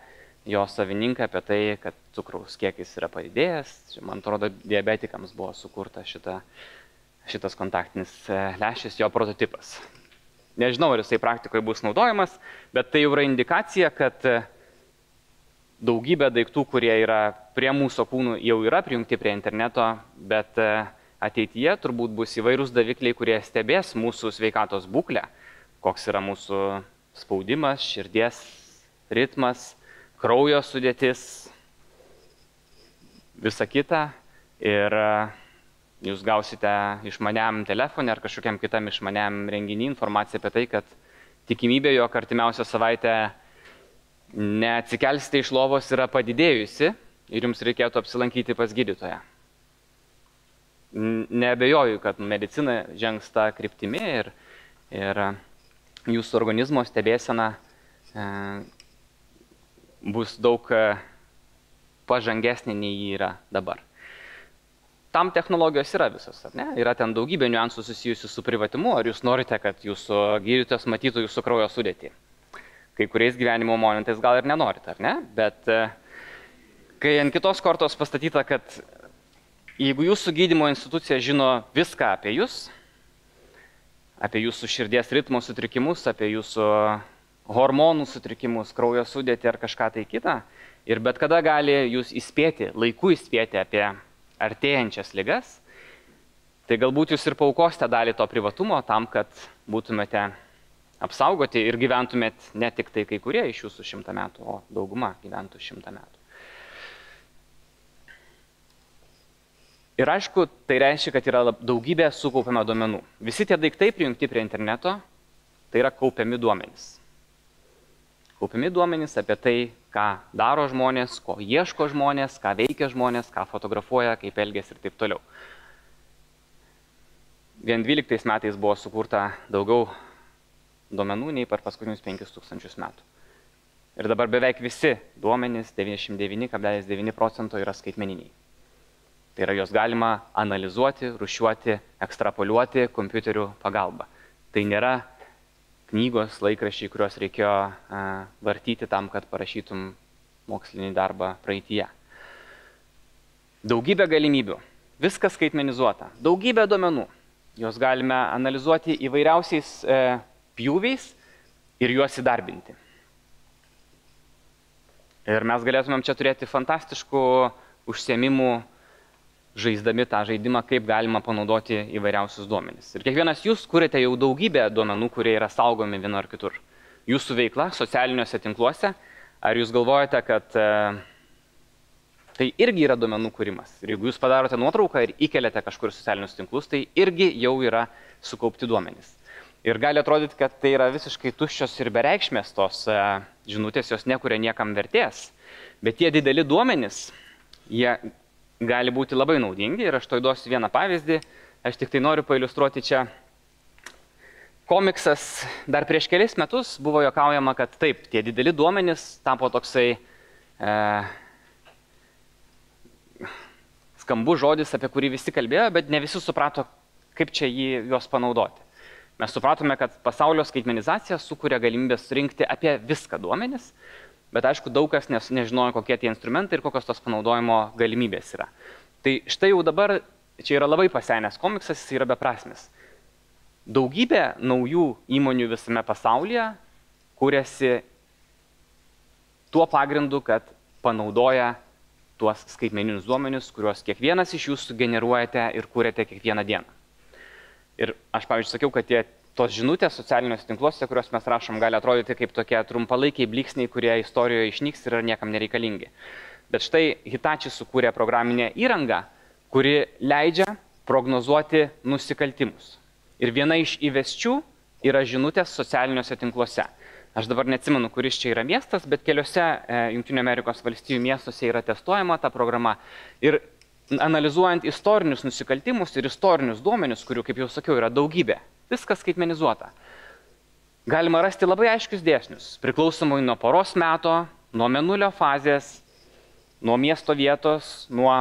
jo savininką apie tai, kad cukraus kiekis yra padidėjęs. Čia, man atrodo, diabetikams buvo sukurta šitas kontaktinis lęšis, jo prototipas. Nežinau, ar jisai praktikoje bus naudojamas, bet tai jau yra indikacija, kad daugybė daiktų, kurie yra prie mūsų kūnų, jau yra prijungti prie interneto, bet ateityje turbūt bus įvairūs davikliai, kurie stebės mūsų sveikatos būklę, koks yra mūsų spaudimas, širdies ritmas, kraujo sudėtis, visa kita. Ir jūs gausite išmaniam telefonui ar kažkokiam kitam išmaniam renginį informaciją apie tai, kad tikimybė, jog artimiausią savaitę neatsikelsite iš lovos yra padidėjusi ir jums reikėtų apsilankyti pas gydytoją. Neabejoju, kad medicina žengs tą kryptimį ir jūsų organizmo stebėsena bus daug pažangesnė nei ji yra dabar. Tam technologijos yra visos, ar ne? Yra ten daugybė niuansų susijusių su privatumu, ar jūs norite, kad jūsų gydytojas matytų jūsų kraujo sudėtį. Kai kuriais gyvenimo momentais gal ir nenorite, ar ne? Bet kai ant kitos kortos pastatyta, kad jeigu jūsų gydymo institucija žino viską apie jūs, apie jūsų širdies ritmo sutrikimus, apie jūsų hormonų sutrikimus, kraujo sudėtį ar kažką tai kitą, ir bet kada gali jūs įspėti, laiku įspėti apie artėjančias ligas, tai galbūt jūs ir paaukosite dalį to privatumo tam, kad būtumėte apsaugoti ir gyventumėt ne tik tai kai kurie iš jūsų 100 metų, o dauguma gyventų 100 metų. Ir aišku, tai reiškia, kad yra daugybė sukaupiama duomenų. Visi tie daiktai prijungti prie interneto, tai yra kaupiami duomenys. Kaupiami duomenys apie tai, ką daro žmonės, ko ieško žmonės, ką veikia žmonės, ką fotografuoja, kaip elgiasi ir taip toliau. Vien 12 metais buvo sukurta daugiau duomenų nei per paskutinius 5000 metų. Ir dabar beveik visi duomenys, 99,9% yra skaitmeniniai. Tai yra, jos galima analizuoti, rūšiuoti, ekstrapoliuoti kompiuterių pagalba. Tai nėra knygos, laikraščiai, kuriuos reikėjo vartyti tam, kad parašytum mokslinį darbą praeityje. Daugybė galimybių, viskas skaitmenizuota, daugybė duomenų. Jos galime analizuoti įvairiausiais pjūviais ir juos įdarbinti. Ir mes galėtumėm čia turėti fantastiškų užsiėmimų, žaisdami tą žaidimą, kaip galima panaudoti įvairiausius duomenis. Ir kiekvienas jūs kuriate jau daugybę duomenų, kurie yra saugomi vienur ar kitur. Jūsų veikla socialiniuose tinkluose, ar jūs galvojate, kad tai irgi yra duomenų kūrimas. Ir jeigu jūs padarote nuotrauką ir įkeliate kažkur socialinius tinklus, tai irgi jau yra sukaupti duomenys. Ir gali atrodyti, kad tai yra visiškai tuščios ir bereikšmės tos žinutės, jos nekuria niekam vertės. Bet tie dideli duomenys, jie gali būti labai naudingi ir aš to duosiu vieną pavyzdį. Aš tik tai noriu pailiustruoti čia. Komiksas dar prieš kelis metus buvo juokaujama, kad taip, tie dideli duomenys tapo toksai skambus žodis, apie kurį visi kalbėjo, bet ne visi suprato, kaip čia juos panaudoti. Mes supratome, kad pasaulio skaitmenizacija sukuria galimybę surinkti apie viską duomenis, bet aišku, daug kas nežinojo, kokie tie instrumentai ir kokios tos panaudojimo galimybės yra. Tai štai jau dabar, čia yra labai pasenęs komiksas, jis yra beprasmis. Daugybė naujų įmonių visame pasaulyje kūrėsi tuo pagrindu, kad panaudoja tuos skaitmeninius duomenis, kuriuos kiekvienas iš jūsų generuojate ir kūrėte kiekvieną dieną. Ir aš, pavyzdžiui, sakiau, kad tos žinutės socialiniuose tinkluose, kuriuos mes rašom, gali atrodyti kaip tokie trumpalaikiai blyksniai, kurie istorijoje išnyks ir yra niekam nereikalingi. Bet štai Hitachi sukūrė programinę įrangą, kuri leidžia prognozuoti nusikaltimus. Ir viena iš įvesčių yra žinutės socialiniuose tinkluose. Aš dabar neatsimenu, kuris čia yra miestas, bet keliose Jungtinių Amerikos valstijų miestuose yra testuojama ta programa. Ir analizuojant istorinius nusikaltimus ir istorinius duomenis, kurių, kaip jau sakiau, yra daugybė, viskas skaitmenizuota, galima rasti labai aiškius dėsnius, priklausomai nuo poros meto, nuo mėnulio fazės, nuo miesto vietos, nuo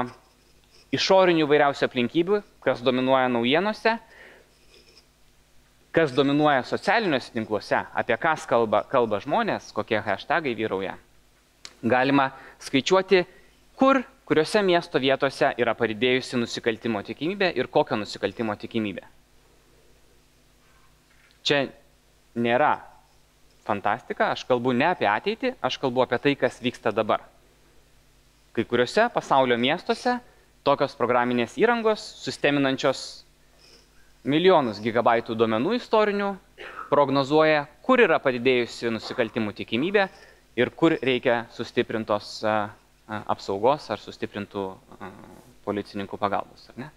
išorinių vairiausių aplinkybių, kas dominuoja naujienose, kas dominuoja socialiniuose tinkluose, apie kas kalba žmonės, kokie hashtagai vyrauja. Galima skaičiuoti, kuriuose miesto vietose yra padidėjusi nusikaltimo tikimybė ir kokio nusikaltimo tikimybė. Čia nėra fantastika, aš kalbu ne apie ateitį, aš kalbu apie tai, kas vyksta dabar. Kai kuriuose pasaulio miestuose tokios programinės įrangos, sisteminančios milijonus gigabaitų duomenų istorinių, prognozuoja, kur yra padidėjusi nusikaltimų tikimybė ir kur reikia sustiprintos apsaugos ar sustiprintų policininkų pagalbos. Ar ne?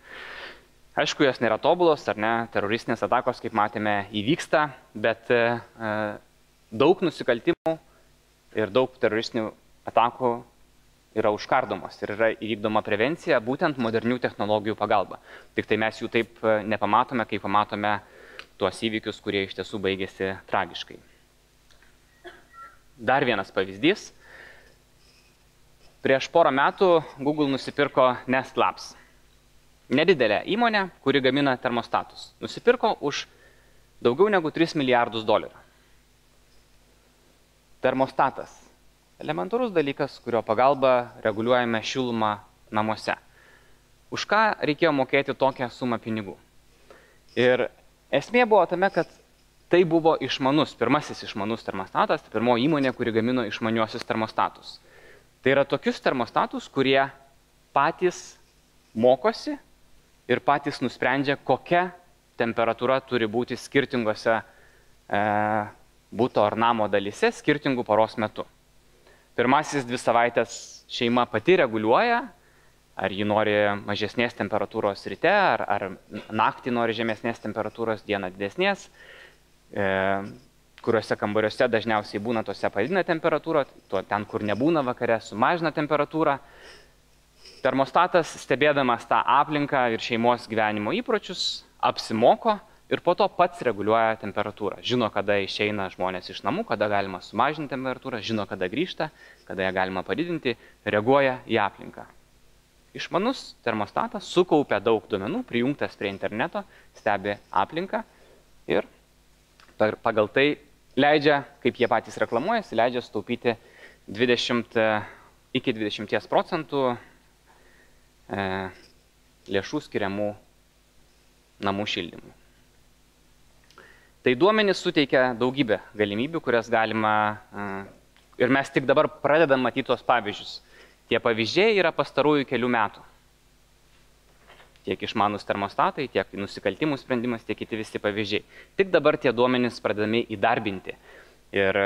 Aišku, jos nėra tobulos, ar ne, teroristinės atakos, kaip matėme, įvyksta, bet daug nusikaltimų ir daug teroristinių atakų yra užkardomos ir yra įvykdoma prevencija būtent modernių technologijų pagalba. Tik tai mes jų taip nepamatome, kai pamatome tuos įvykius, kurie iš tiesų baigėsi tragiškai. Dar vienas pavyzdys. Prieš porą metų Google nusipirko Nest Labs. Nedidelė įmonė, kuri gamina termostatus. Nusipirko už daugiau negu 3 milijardus dolerių. Termostatas. Elementarus dalykas, kurio pagalba reguliuojame šilumą namuose. Už ką reikėjo mokėti tokią sumą pinigų? Ir esmė buvo tame, kad tai buvo išmanus, pirmasis išmanus termostatas, tai pirmoji įmonė, kuri gamino išmaniuosius termostatus. Tai yra tokius termostatus, kurie patys mokosi ir patys nusprendžia, kokia temperatūra turi būti skirtingose buto ar namo dalyse skirtingų paros metu. Pirmasis 2 savaitės šeima pati reguliuoja, ar ji nori mažesnės temperatūros ryte, ar naktį nori žemesnės temperatūros, dieną didesnės, kuriuose kambariuose dažniausiai būna tose padidina temperatūrą, ten, kur nebūna vakare, sumažina temperatūrą. Termostatas, stebėdamas tą aplinką ir šeimos gyvenimo įpročius, apsimoko ir po to pats reguliuoja temperatūrą. Žino, kada išeina žmonės iš namų, kada galima sumažinti temperatūrą, žino, kada grįžta, kada ją galima padidinti, reaguoja į aplinką. Išmanus termostatas sukaupia daug duomenų, prijungtas prie interneto, stebi aplinką ir pagal tai leidžia, kaip jie patys reklamuojasi, leidžia sutaupyti 20 iki 20% lėšų skiriamų namų šildymui. Tai duomenys suteikia daugybę galimybių, kurias galima, ir mes tik dabar pradedam matyti tos pavyzdžius. Tie pavyzdžiai yra pastarųjų kelių metų. Tiek išmanus termostatai, tiek nusikaltimų sprendimas, tiek kiti visi pavyzdžiai. Tik dabar tie duomenys pradedami įdarbinti. Ir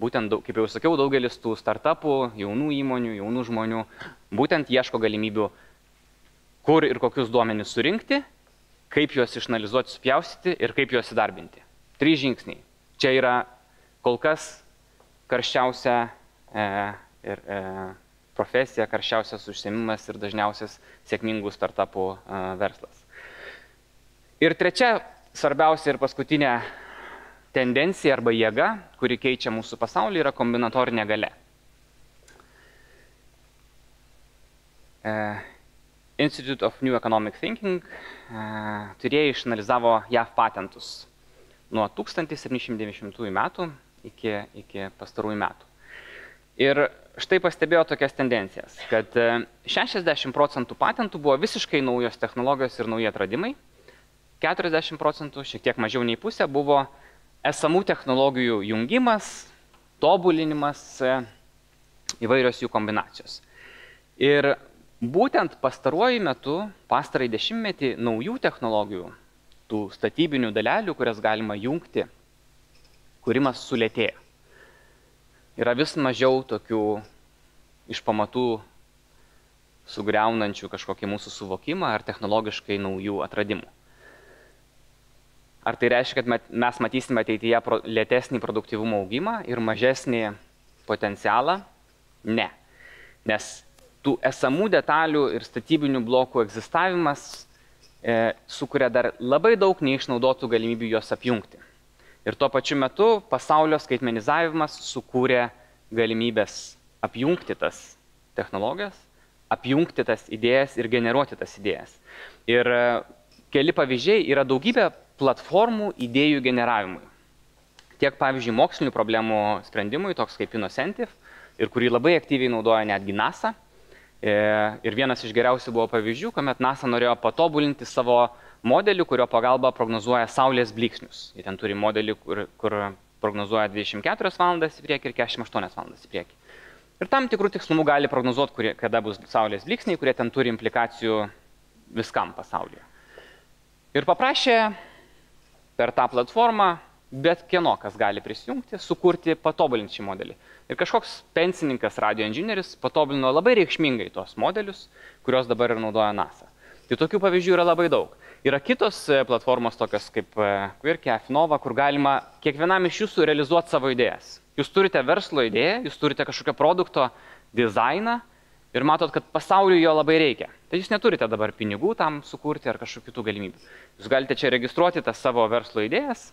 būtent, kaip jau sakiau, daugelis tų startupų, jaunų įmonių, jaunų žmonių, būtent ieško galimybių, kur ir kokius duomenys surinkti, kaip juos išanalizuoti, supjaustyti ir kaip juos įdarbinti. 3 žingsniai. Čia yra kol kas karščiausia profesija, karščiausias užsiėmimas ir dažniausias sėkmingų startupų verslas. Ir trečia, svarbiausia ir paskutinė tendencija arba jėga, kuri keičia mūsų pasaulį, yra kombinatorinė galia. Institute of New Economic Thinking tyrėjai išanalizavo JAV patentus nuo 1790 metų iki pastarųjų metų. Ir štai pastebėjo tokias tendencijas, kad 60% patentų buvo visiškai naujos technologijos ir nauji atradimai, 40%, šiek tiek mažiau nei pusė, buvo esamų technologijų jungimas, tobulinimas, įvairios jų kombinacijos. Ir būtent pastaruoju metu, pastarąjį dešimtmetį, naujų technologijų, tų statybinių dalelių, kurias galima jungti, kūrimas sulėtėjo. Yra vis mažiau tokių iš pamatų sugriaunančių kažkokį mūsų suvokimą ar technologiškai naujų atradimų. Ar tai reiškia, kad mes matysime ateityje lėtesnį produktyvumo augimą ir mažesnį potencialą? Ne. Nes tų esamų detalių ir statybinių blokų egzistavimas sukuria dar labai daug neišnaudotų galimybių juos apjungti. Ir tuo pačiu metu pasaulio skaitmenizavimas sukūrė galimybės apjungti tas technologijas, apjungti tas idėjas ir generuoti tas idėjas. Ir keli pavyzdžiai yra daugybė platformų idėjų generavimui. Tiek, pavyzdžiui, mokslinių problemų sprendimui, toks kaip Innocentive, ir kurį labai aktyviai naudoja netgi NASA. Ir vienas iš geriausių buvo pavyzdžių, kuomet NASA norėjo patobulinti savo modelį, kurio pagalba prognozuoja Saulės blyksnius. Jie ten turi modelį, kur prognozuoja 24 valandas į priekį ir 48 valandas į priekį. Ir tam tikrų tikslumų gali prognozuoti, kada bus Saulės blyksniai, kurie ten turi implikacijų viskam pasaulyje. Ir paprašė per tą platformą bet kieno, kas gali prisijungti, sukurti, patobulinti šį modelį. Ir kažkoks pensininkas, radio inžinieris patobulino labai reikšmingai tos modelius, kurios dabar ir naudoja NASA. Tai tokių pavyzdžių yra labai daug. Yra kitos platformos tokios kaip Quirky, Afinova, kur galima kiekvienam iš jūsų realizuoti savo idėjas. Jūs turite verslo idėją, jūs turite kažkokio produkto dizainą ir matot, kad pasauliui jo labai reikia. Tai jūs neturite dabar pinigų tam sukurti ar kažkokių kitų galimybių. Jūs galite čia registruoti tas savo verslo idėjas,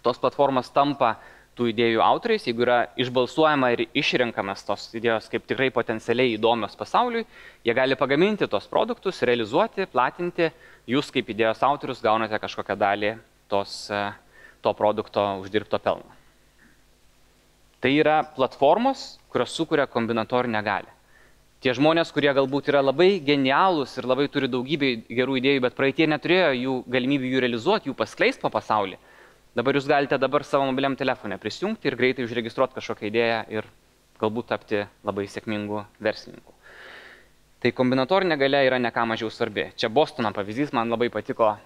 tos platformos tampa tų idėjų autoriais, jeigu yra išbalsuojama ir išrenkamas tos idėjos kaip tikrai potencialiai įdomios pasauliui, jie gali pagaminti tos produktus, realizuoti, platinti, jūs kaip idėjos autorius gaunate kažkokią dalį to produkto uždirbto pelno. Tai yra platformos, kurios sukuria kombinatorinę galią. Tie žmonės, kurie galbūt yra labai genialūs ir labai turi daugybę gerų idėjų, bet praeitie neturėjo jų galimybių jų realizuoti, jų paskleisti po pasaulį. Dabar jūs galite dabar savo mobiliam telefone prisijungti ir greitai užregistruoti kažkokią idėją ir galbūt tapti labai sėkmingų verslininkų. Tai kombinatorinė galia yra ne ką mažiau svarbi. Čia Bostono pavyzdys man labai patiko.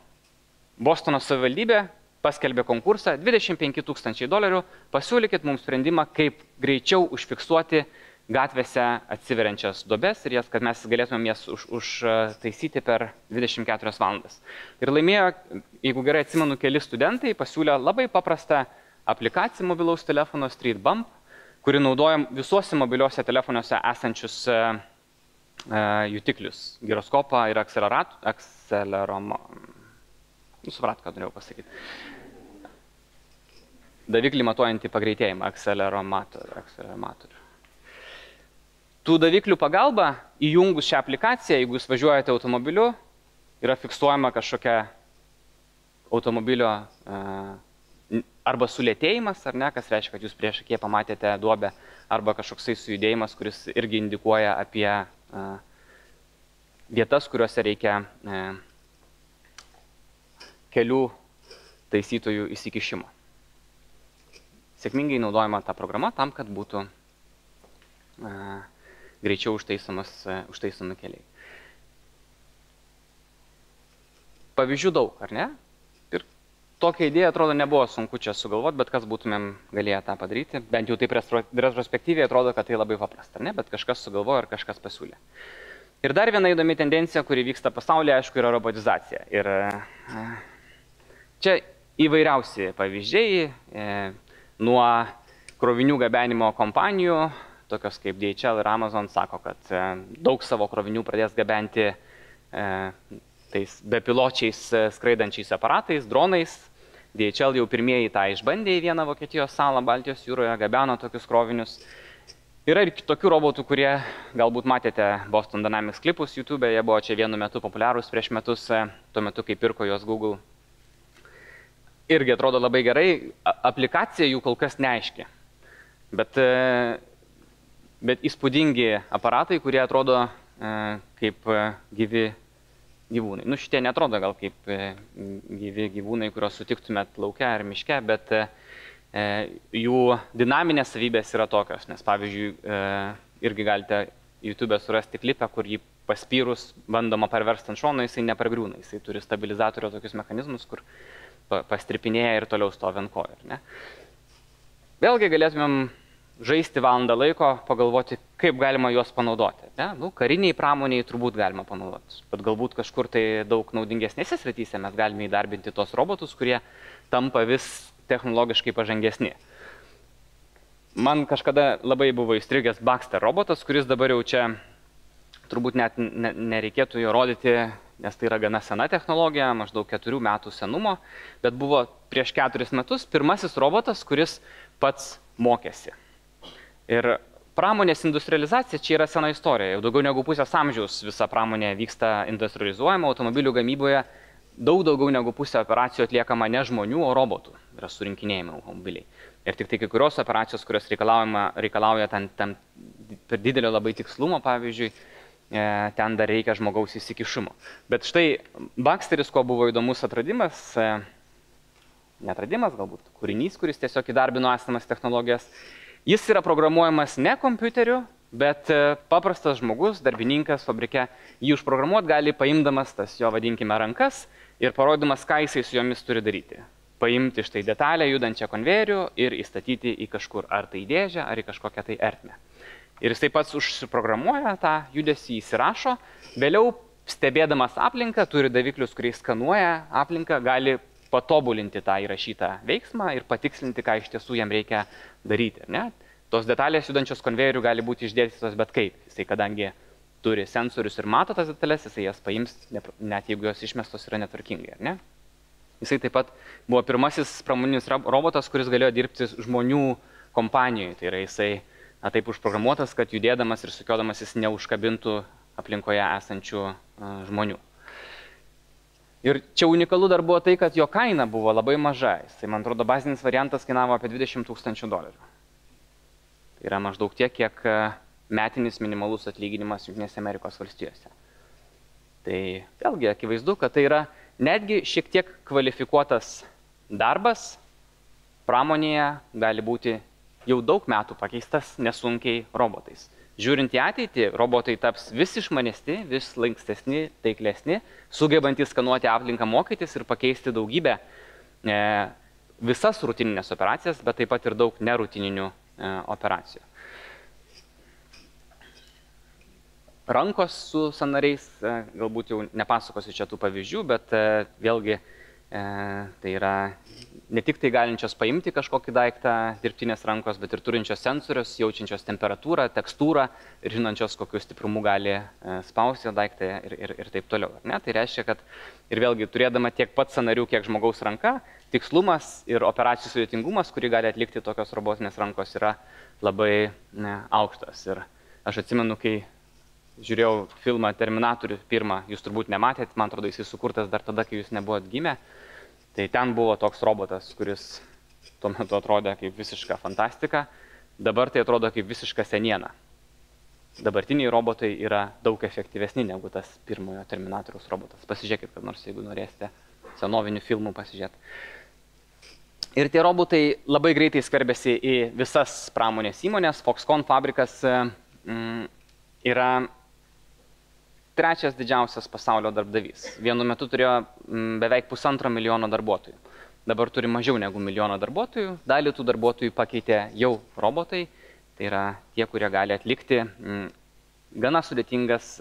Bostono savivaldybė paskelbė konkursą, $25 000, pasiūlykit mums sprendimą, kaip greičiau užfiksuoti gatvėse atsiveriančias duobes ir jas, kad mes galėtumėm jas užtaisyti per 24 valandas. Ir laimėjo, jeigu gerai atsimenu, keli studentai pasiūlė labai paprastą aplikaciją mobilaus telefono Street Bump, kuri naudoja visuose mobiliuose telefonuose esančius jutiklius, giroskopą ir suprat, ką norėjau pasakyti. Daviklį matuojantį pagreitėjimą, akseleratorių. Tų daviklių pagalba, įjungus šią aplikaciją, jeigu jūs važiuojate automobiliu, yra fiksuojama kažkokia automobilio arba sulėtėjimas, ar ne, kas reiškia, kad jūs prieš akiją pamatėte duobę, arba kažkoksai sujudėjimas, kuris irgi indikuoja apie vietas, kuriuose reikia kelių taisytojų įsikišimo. Sėkmingai naudojama ta programa tam, kad būtų greičiau užtaisomi keliai. Pavyzdžių daug, ar ne? Ir tokia idėja, atrodo, nebuvo sunku čia sugalvoti, bet kas būtumėm galėję tą padaryti. Bent jau taip retrospektyviai atrodo, kad tai labai paprasta, ne? Bet kažkas sugalvojo ir kažkas pasiūlė. Ir dar viena įdomi tendencija, kuri vyksta pasaulyje, aišku, yra robotizacija. Ir čia įvairiausi pavyzdžiai, nuo krovinių gabenimo kompanijų, tokios kaip DHL ir Amazon, sako, kad daug savo krovinių pradės gabenti tais bepiločiais skraidančiais aparatais, dronais. DHL jau pirmieji tą išbandė į vieną Vokietijos salą Baltijos jūroje, gabeno tokius krovinius. Yra ir tokių robotų, kurie galbūt matėte Boston Dynamics klipus YouTube, jie buvo čia vienu metu populiarūs prieš metus, tuo metu, kai pirko juos Google. Irgi atrodo labai gerai, aplikacija jų kol kas neaiški. Bet įspūdingi aparatai, kurie atrodo kaip gyvi gyvūnai. Nu, šitie netrodo gal kaip gyvi gyvūnai, kuriuos sutiktumėt lauke ar miške, bet jų dinaminės savybės yra tokios, nes pavyzdžiui, irgi galite YouTube surasti klipą, kur jį paspyrus bandoma parversti ant šono, jisai nepargriūna, jisai turi stabilizatorių tokius mechanizmus, kur pastripinėja ir toliau stovi ant kojų. Vėlgi galėtumėm žaisti valandą laiko, pagalvoti, kaip galima juos panaudoti. Nu, kariniai pramoniai turbūt galima panaudoti, bet galbūt kažkur tai daug naudingesnėse srityse mes galime įdarbinti tos robotus, kurie tampa vis technologiškai pažangesni. Man kažkada labai buvo įstrigęs Baxter robotas, kuris dabar jau čia turbūt net nereikėtų jo rodyti, nes tai yra gana sena technologija, maždaug 4 metų senumo, bet buvo prieš 4 metus pirmasis robotas, kuris pats mokėsi. Ir pramonės industrializacija čia yra sena istorija. Jau daugiau negu pusės amžiaus visa pramonė vyksta industrializuojama, automobilių gamyboje daug daugiau negu pusė operacijų atliekama ne žmonių, o robotų. Yra surinkinėjami automobiliai. Ir tik tai kai kurios operacijos, kurios reikalauja tam per didelio labai tikslumo, pavyzdžiui, ten dar reikia žmogaus įsikišumo. Bet štai Baxteris, ko buvo įdomus atradimas, neatradimas galbūt, kūrinys, kuris tiesiog įdarbino esamas technologijas, jis yra programuojamas ne kompiuteriu, bet paprastas žmogus, darbininkas fabrike, jį užprogramuot gali paimdamas tas jo, vadinkime, rankas ir parodymas, ką jisai su jomis turi daryti. Paimti štai detalę judančią konvejerių ir įstatyti į kažkur, ar tai dėžę, ar į kažkokią tai ertmę. Ir jis taip pats užsiprogramuoja tą judesį, įsirašo, vėliau stebėdamas aplinką, turi daviklius, kurie skanuoja aplinką, gali patobulinti tą įrašytą veiksmą ir patikslinti, ką iš tiesų jam reikia daryti. Ne? Tos detalės judančios konvejerių gali būti išdėstytos bet kaip. Jisai, kadangi turi sensorius ir mato tas detalės, jisai jas paims, net jeigu jos išmestos yra netvarkingai. Ne? Jisai taip pat buvo pirmasis pramoninis robotas, kuris galėjo dirbti žmonių kompanijoje. Tai yra jisai taip užprogramuotas, kad judėdamas ir sukiodamas jis neužkabintų aplinkoje esančių žmonių. Ir čia unikalu dar buvo tai, kad jo kaina buvo labai maža. Jisai, man atrodo, bazinis variantas kainavo apie $20 000. Tai yra maždaug tiek, kiek metinis minimalus atlyginimas Jungtinėse Amerikos valstijose. Tai vėlgi akivaizdu, kad tai yra netgi šiek tiek kvalifikuotas darbas pramonėje gali būti jau daug metų pakeistas nesunkiai robotais. Žiūrint į ateitį, robotai taps vis išmanesni, vis lankstesni, taiklesni, sugebantys skanuoti aplinką, mokytis ir pakeisti daugybę visas rutininės operacijas, bet taip pat ir daug nerutininių operacijų. Rankos su sąnariais, galbūt jau nepasakosiu čia tų pavyzdžių, bet vėlgi tai yra ne tik tai galinčios paimti kažkokį daiktą dirbtinės rankos, bet ir turinčios sensorius, jaučiančios temperatūrą, tekstūrą ir žinančios, kokiu stiprumu gali spausti daiktą ir taip toliau. Ne? Tai reiškia, kad ir vėlgi turėdama tiek pat sąnarių, kiek žmogaus ranka, tikslumas ir operacijų sudėtingumas, kurį gali atlikti tokios robotinės rankos, yra labai aukštas. Ir aš atsimenu, kai žiūrėjau filmą Terminatorių pirmą, jūs turbūt nematėt, man atrodo, jis sukurtas dar tada, kai jūs nebuvot gimę. Tai ten buvo toks robotas, kuris tuo metu atrodė kaip visiška fantastika, dabar tai atrodo kaip visiška seniena. Dabartiniai robotai yra daug efektyvesni negu tas pirmojo Terminatoriaus robotas. Pasižiūrėkit, kad nors jeigu norėsite senovinių filmų pasižiūrėti. Ir tie robotai labai greitai skverbėsi į visas pramonės įmonės. Foxconn fabrikas yra trečias didžiausias pasaulio darbdavys. Vienu metu turėjo beveik 1,5 milijono darbuotojų. Dabar turi mažiau negu 1 milijoną darbuotojų. Dalį tų darbuotojų pakeitė jau robotai. Tai yra tie, kurie gali atlikti gana sudėtingas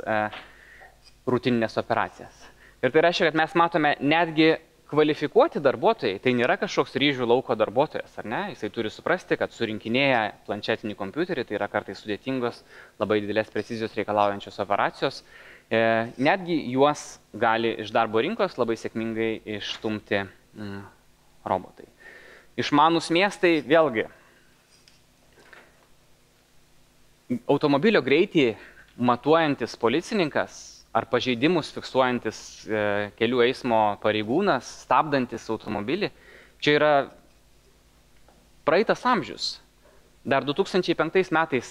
rutininės operacijas. Ir tai reiškia, kad mes matome netgi kvalifikuoti darbuotojai. Tai nėra kažkoks ryžių lauko darbuotojas, ar ne? Jisai turi suprasti, kad surinkinėja planšetinį kompiuterį, tai yra kartais sudėtingos, labai didelės precizijos reikalaujančios operacijos. Netgi juos gali iš darbo rinkos labai sėkmingai išstumti robotai. Išmanūs miestai, vėlgi, automobilio greitį matuojantis policininkas ar pažeidimus fiksuojantis kelių eismo pareigūnas, stabdantis automobilį, čia yra praeitas amžius. Dar 2005 metais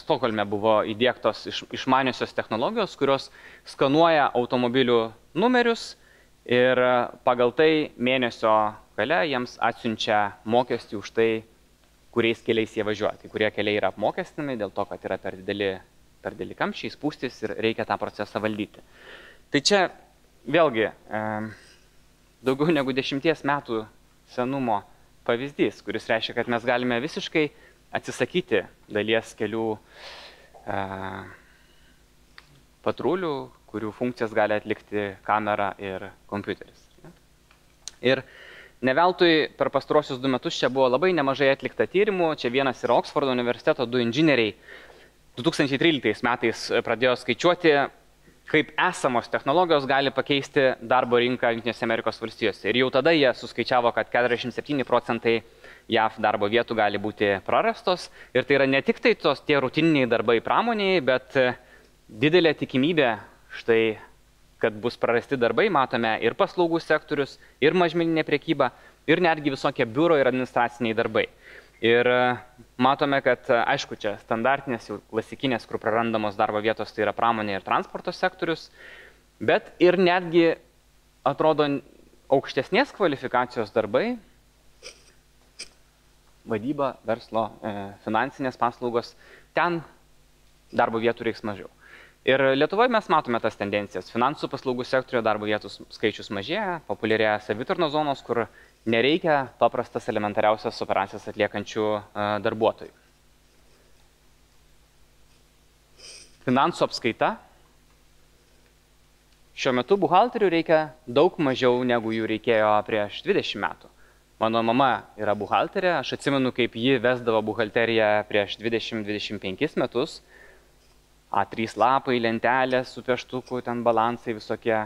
Stokholme buvo įdiegtos išmaniosios technologijos, kurios skanuoja automobilių numerius ir pagal tai mėnesio gale jiems atsiunčia mokestį už tai, kuriais keliais jie važiuoja. Tai kurie keliai yra apmokestinami dėl to, kad yra per dideli kamščiai, spūstys ir reikia tą procesą valdyti. Tai čia vėlgi daugiau negu 10 metų senumo pavyzdys, kuris reiškia, kad mes galime visiškai atsisakyti dalies kelių patrulių, kurių funkcijas gali atlikti kamera ir kompiuteris. Ir ne veltui per pastaruosius 2 metus čia buvo labai nemažai atlikta tyrimų. Čia vienas yra Oksfordo universiteto 2 inžinieriai 2013 metais pradėjo skaičiuoti, kaip esamos technologijos gali pakeisti darbo rinką Jungtinėse Amerikos valstijose. Ir jau tada jie suskaičiavo, kad 47% JAV darbo vietų gali būti prarastos. Ir tai yra ne tik tai tie rutininiai darbai pramonėje, bet didelė tikimybė štai, kad bus prarasti darbai, matome ir paslaugų sektorius, ir mažmeninė prekyba, ir netgi visokie biuro ir administraciniai darbai. Ir matome, kad, aišku, čia standartinės, jau klasikinės, kur prarandamos darbo vietos, tai yra pramonė ir transporto sektorius, bet ir netgi, atrodo, aukštesnės kvalifikacijos darbai, vadyba, verslo, finansinės paslaugos, ten darbo vietų reiks mažiau. Ir Lietuvoje mes matome tas tendencijas. Finansų paslaugų sektoriuje darbo vietų skaičius mažėja, populiarėja savitarnos zonos, kur nereikia paprastas elementariausias operacijas atliekančių darbuotojų. Finansų apskaita. Šiuo metu buhalterių reikia daug mažiau, negu jų reikėjo prieš 20 metų. Mano mama yra buhalterė, aš atsimenu, kaip ji vesdavo buhalteriją prieš 20-25 metus. A3 lapai, lentelės su pieštuku, ten balansai visokie.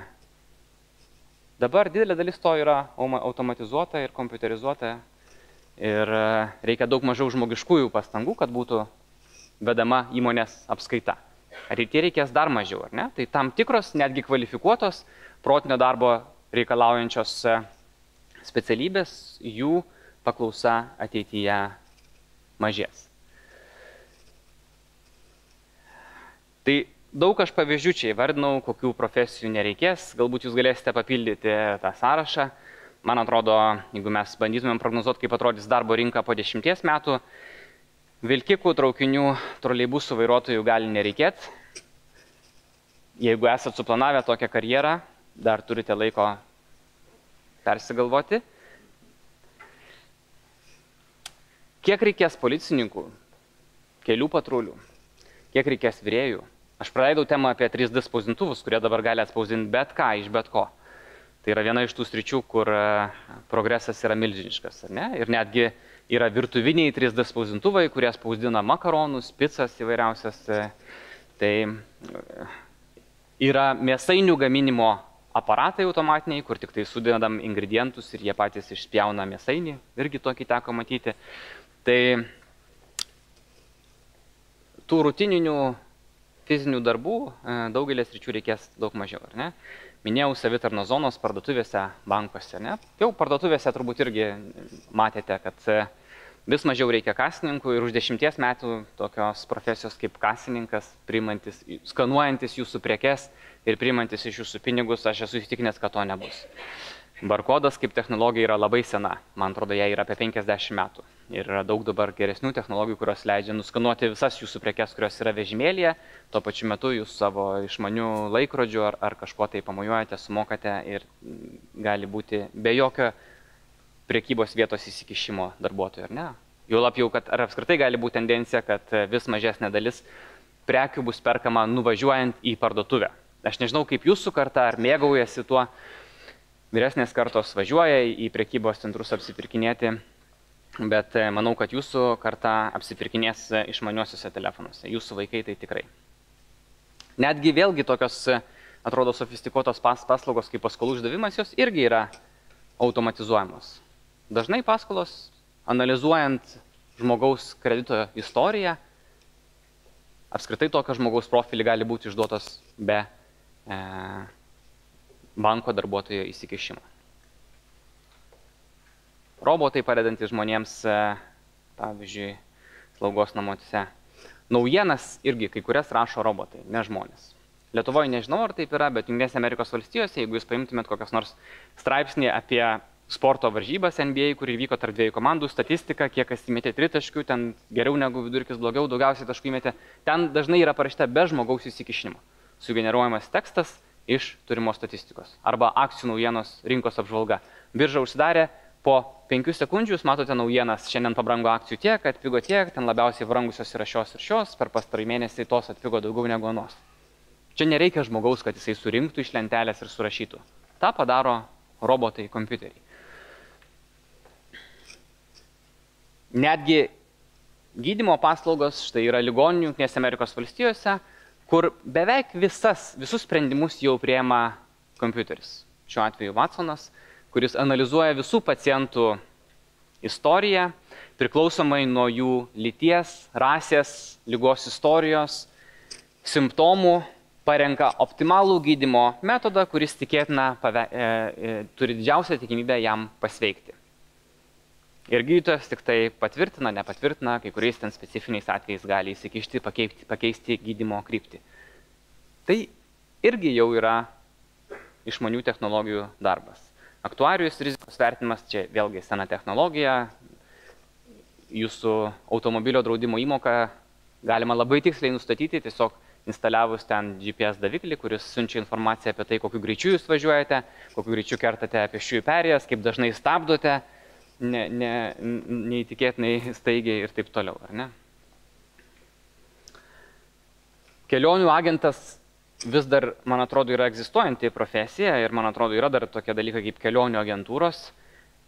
Dabar didelė dalis to yra automatizuota ir kompiuterizuota ir reikia daug mažiau žmogiškųjų pastangų, kad būtų vedama įmonės apskaita. Ateityje reikės dar mažiau, ar ne? Tai tam tikros, netgi kvalifikuotos, protinio darbo reikalaujančios specialybės, jų paklausa ateityje mažės. Tai daug aš pavyzdžių čia įvardinau, kokių profesijų nereikės, galbūt jūs galėsite papildyti tą sąrašą. Man atrodo, jeigu mes bandytumėm prognozuoti, kaip atrodys darbo rinka po 10 metų, vilkikų, traukinių, troleibusų vairuotojų gali nereikėti. Jeigu esate suplanavę tokią karjerą, dar turite laiko persigalvoti. Kiek reikės policininkų, kelių patrulių? Kiek reikės virėjų? Aš praleidau temą apie 3D spausdintuvus, kurie dabar gali atspausdinti bet ką iš bet ko. Tai yra viena iš tų sričių, kur progresas yra milžiniškas, ar ne? Ir netgi yra virtuviniai 3D spausdintuvai, kurie spausdina makaronus, picas įvairiausias. Tai yra mėsainių gaminimo aparatai automatiniai, kur tik tai sudedam ingredientus ir jie patys išspjauna mėsainį. Irgi tokį teko matyti. Tai tų rutininių fizinių darbų daugelės sričių reikės daug mažiau, ar ne? Minėjau savitarnos zonos parduotuvėse, bankuose, ne? Jau parduotuvėse turbūt irgi matėte, kad vis mažiau reikia kasininkų ir už 10 metų tokios profesijos kaip kasininkas, skanuojantis jūsų prekes ir priimantis iš jūsų pinigus, aš esu įsitikinęs, kad to nebus. Barkodas kaip technologija yra labai sena, man atrodo, jai yra apie 50 metų. Ir yra daug dabar geresnių technologijų, kurios leidžia nuskanuoti visas jūsų prekes, kurios yra vežimėlyje. Tuo pačiu metu jūs savo išmanių laikrodžių ar kažko tai pamojuojate, sumokate ir gali būti be jokio prekybos vietos įsikišimo darbuotojų, ar ne? Jau labiau, kad ar apskritai gali būti tendencija, kad vis mažesnė dalis prekių bus perkama nuvažiuojant į parduotuvę. Aš nežinau, kaip jūsų karta, ar mėgaujasi tuo. Vyresnės kartos važiuoja į prekybos centrus apsipirkinėti, bet manau, kad jūsų karta apsipirkinės išmaniuosiuose telefonuose. Jūsų vaikai tai tikrai. Netgi vėlgi tokios, atrodo, sofistikuotos paslaugos kaip paskolų išdavimas, jos irgi yra automatizuojamos. Dažnai paskolos, analizuojant žmogaus kredito istoriją, apskritai tokio žmogaus profilį gali būti išduotos be banko darbuotojo įsikišimo. Robotai padedantys žmonėms, pavyzdžiui, slaugos namuose. Naujienas irgi kai kurias rašo robotai, ne žmonės. Lietuvoje nežinau, ar taip yra, bet Jungtinėse Amerikos valstijose, jeigu jūs paimtumėt kokios nors straipsnį apie sporto varžybas NBA, kur įvyko tarp dviejų komandų, statistika, kiek kas įmetė tritaškių, ten geriau negu vidurkis, blogiau, daugiausiai taškų įmetė, ten dažnai yra parašyta be žmogaus įsikišimo. Sugeneruojamas tekstas iš turimos statistikos. Arba akcijų naujienos rinkos apžvalga. Birža užsidarė, po 5 sekundžių jūs matote naujienas, šiandien pabrango akcijų tiek, atpigo tiek, ten labiausiai brangusios yra šios ir šios, per pastarąjį mėnesį tos atpigo daugiau negu anos. Čia nereikia žmogaus, kad jisai surinktų iš lentelės ir surašytų. Ta padaro robotai, kompiuteriai. Netgi gydymo paslaugos, štai yra ligoninių Jungtinėse Amerikos valstijose, kur beveik visus sprendimus jau priema kompiuteris. Šiuo atveju Watsonas, kuris analizuoja visų pacientų istoriją, priklausomai nuo jų lyties, rasės, ligos istorijos, simptomų, parenka optimalų gydymo metodą, kuris tikėtina turi didžiausią tikimybę jam pasveikti. Ir gydytojas tik tai patvirtina, nepatvirtina, kai kuriais ten specifiniais atvejais gali įsikišti, pakeisti gydymo kryptį. Tai irgi jau yra išmanių technologijų darbas. Aktuarijos rizikos vertinimas, čia vėlgi sena technologija, jūsų automobilio draudimo įmoką galima labai tiksliai nustatyti, tiesiog instaliavus ten GPS daviklį, kuris siunčia informaciją apie tai, kokiu greičiu jūs važiuojate, kokiu greičiu kertate pėsčiųjų perėjas, kaip dažnai stabdote, neįtikėtinai staigiai ir taip toliau, ar ne? Kelionių agentas vis dar, man atrodo, yra egzistuojanti profesija ir man atrodo, yra dar tokie dalykai kaip kelionių agentūros,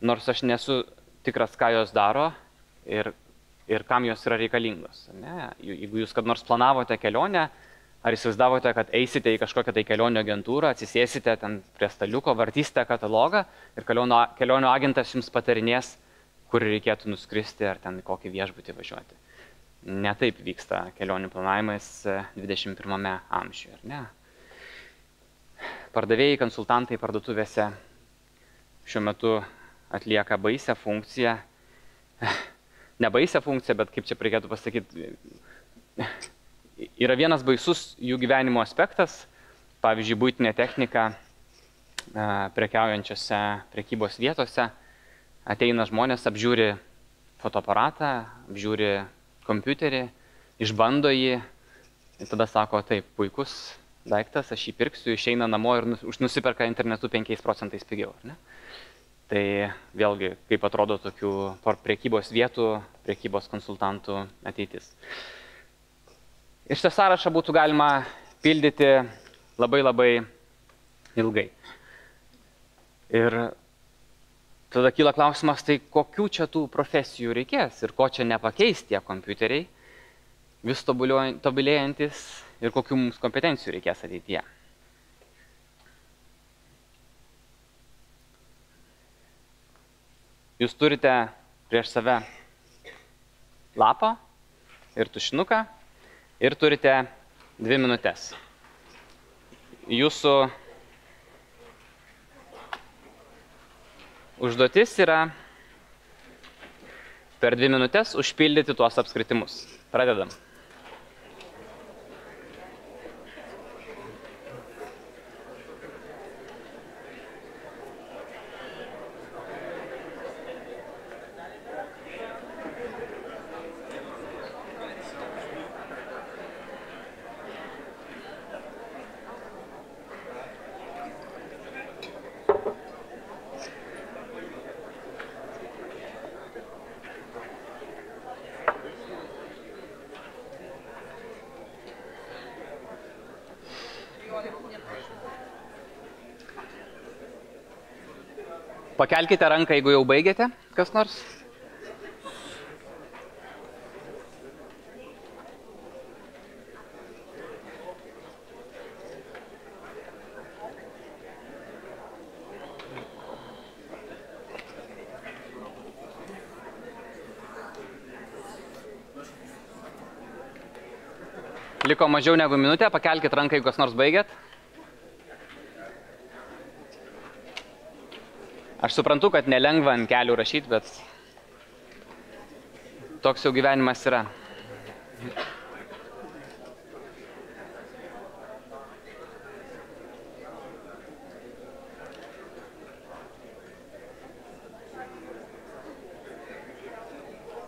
nors aš nesu tikras, ką jos daro ir kam jos yra reikalingos. Ne? Jeigu jūs kad nors planavote kelionę, ar įsivaizdavote, kad eisite į kažkokią tai kelionių agentūrą, atsisėsite ten prie staliuko, vartysite katalogą ir kelionių agentas jums patarinės, kur reikėtų nuskristi ar ten kokį viešbutį važiuoti. Ne taip vyksta kelionių planavimas 21 amžiuje, ar ne? Pardavėjai, konsultantai parduotuvėse šiuo metu atlieka baisią funkciją, ne baisią funkciją, bet kaip čia reikėtų pasakyti, yra vienas baisus jų gyvenimo aspektas, pavyzdžiui, buitinė technika prekiaujančiose prekybos vietose, ateina žmonės, apžiūri fotoaparatą, apžiūri kompiuterį, išbando jį ir tada sako, taip, puikus daiktas, aš jį pirksiu, išeina namo ir nusiperka internetu 5% pigiau. Ne? Tai vėlgi, kaip atrodo tokių prekybos vietų, prekybos konsultantų ateitis. Ir šitą sąrašą būtų galima pildyti labai ilgai. Ir tada kyla klausimas, tai kokių čia tų profesijų reikės ir ko čia nepakeis tie kompiuteriai, vis tobulėjantis ir kokių mums kompetencijų reikės ateityje. Jūs turite prieš save lapą ir tušinuką ir turite 2 minutės. Jūsų užduotis yra per 2 minutės užpildyti tuos apskritimus. Pradedam. Pakelkite ranką, jeigu jau baigėte, kas nors. Liko mažiau negu minutė, pakelkite ranką, jeigu kas nors baigėt. Aš suprantu, kad nelengva ant kelių rašyti, bet toks jau gyvenimas yra.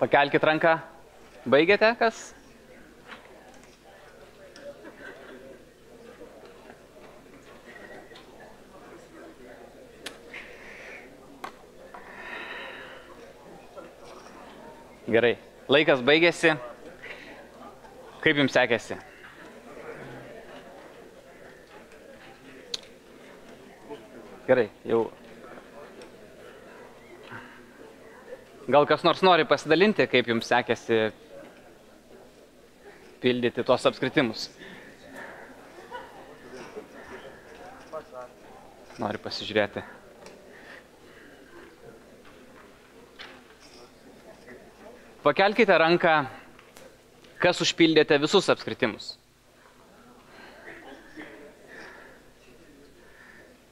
Pakelkit ranką. Baigėte, kas? Gerai, laikas baigėsi. Kaip jums sekėsi? Gerai, jau. Gal kas nors nori pasidalinti, kaip jums sekėsi užpildyti tuos apskritimus? Noriu pasižiūrėti. Pakelkite ranką, kas užpildėte visus apskritimus.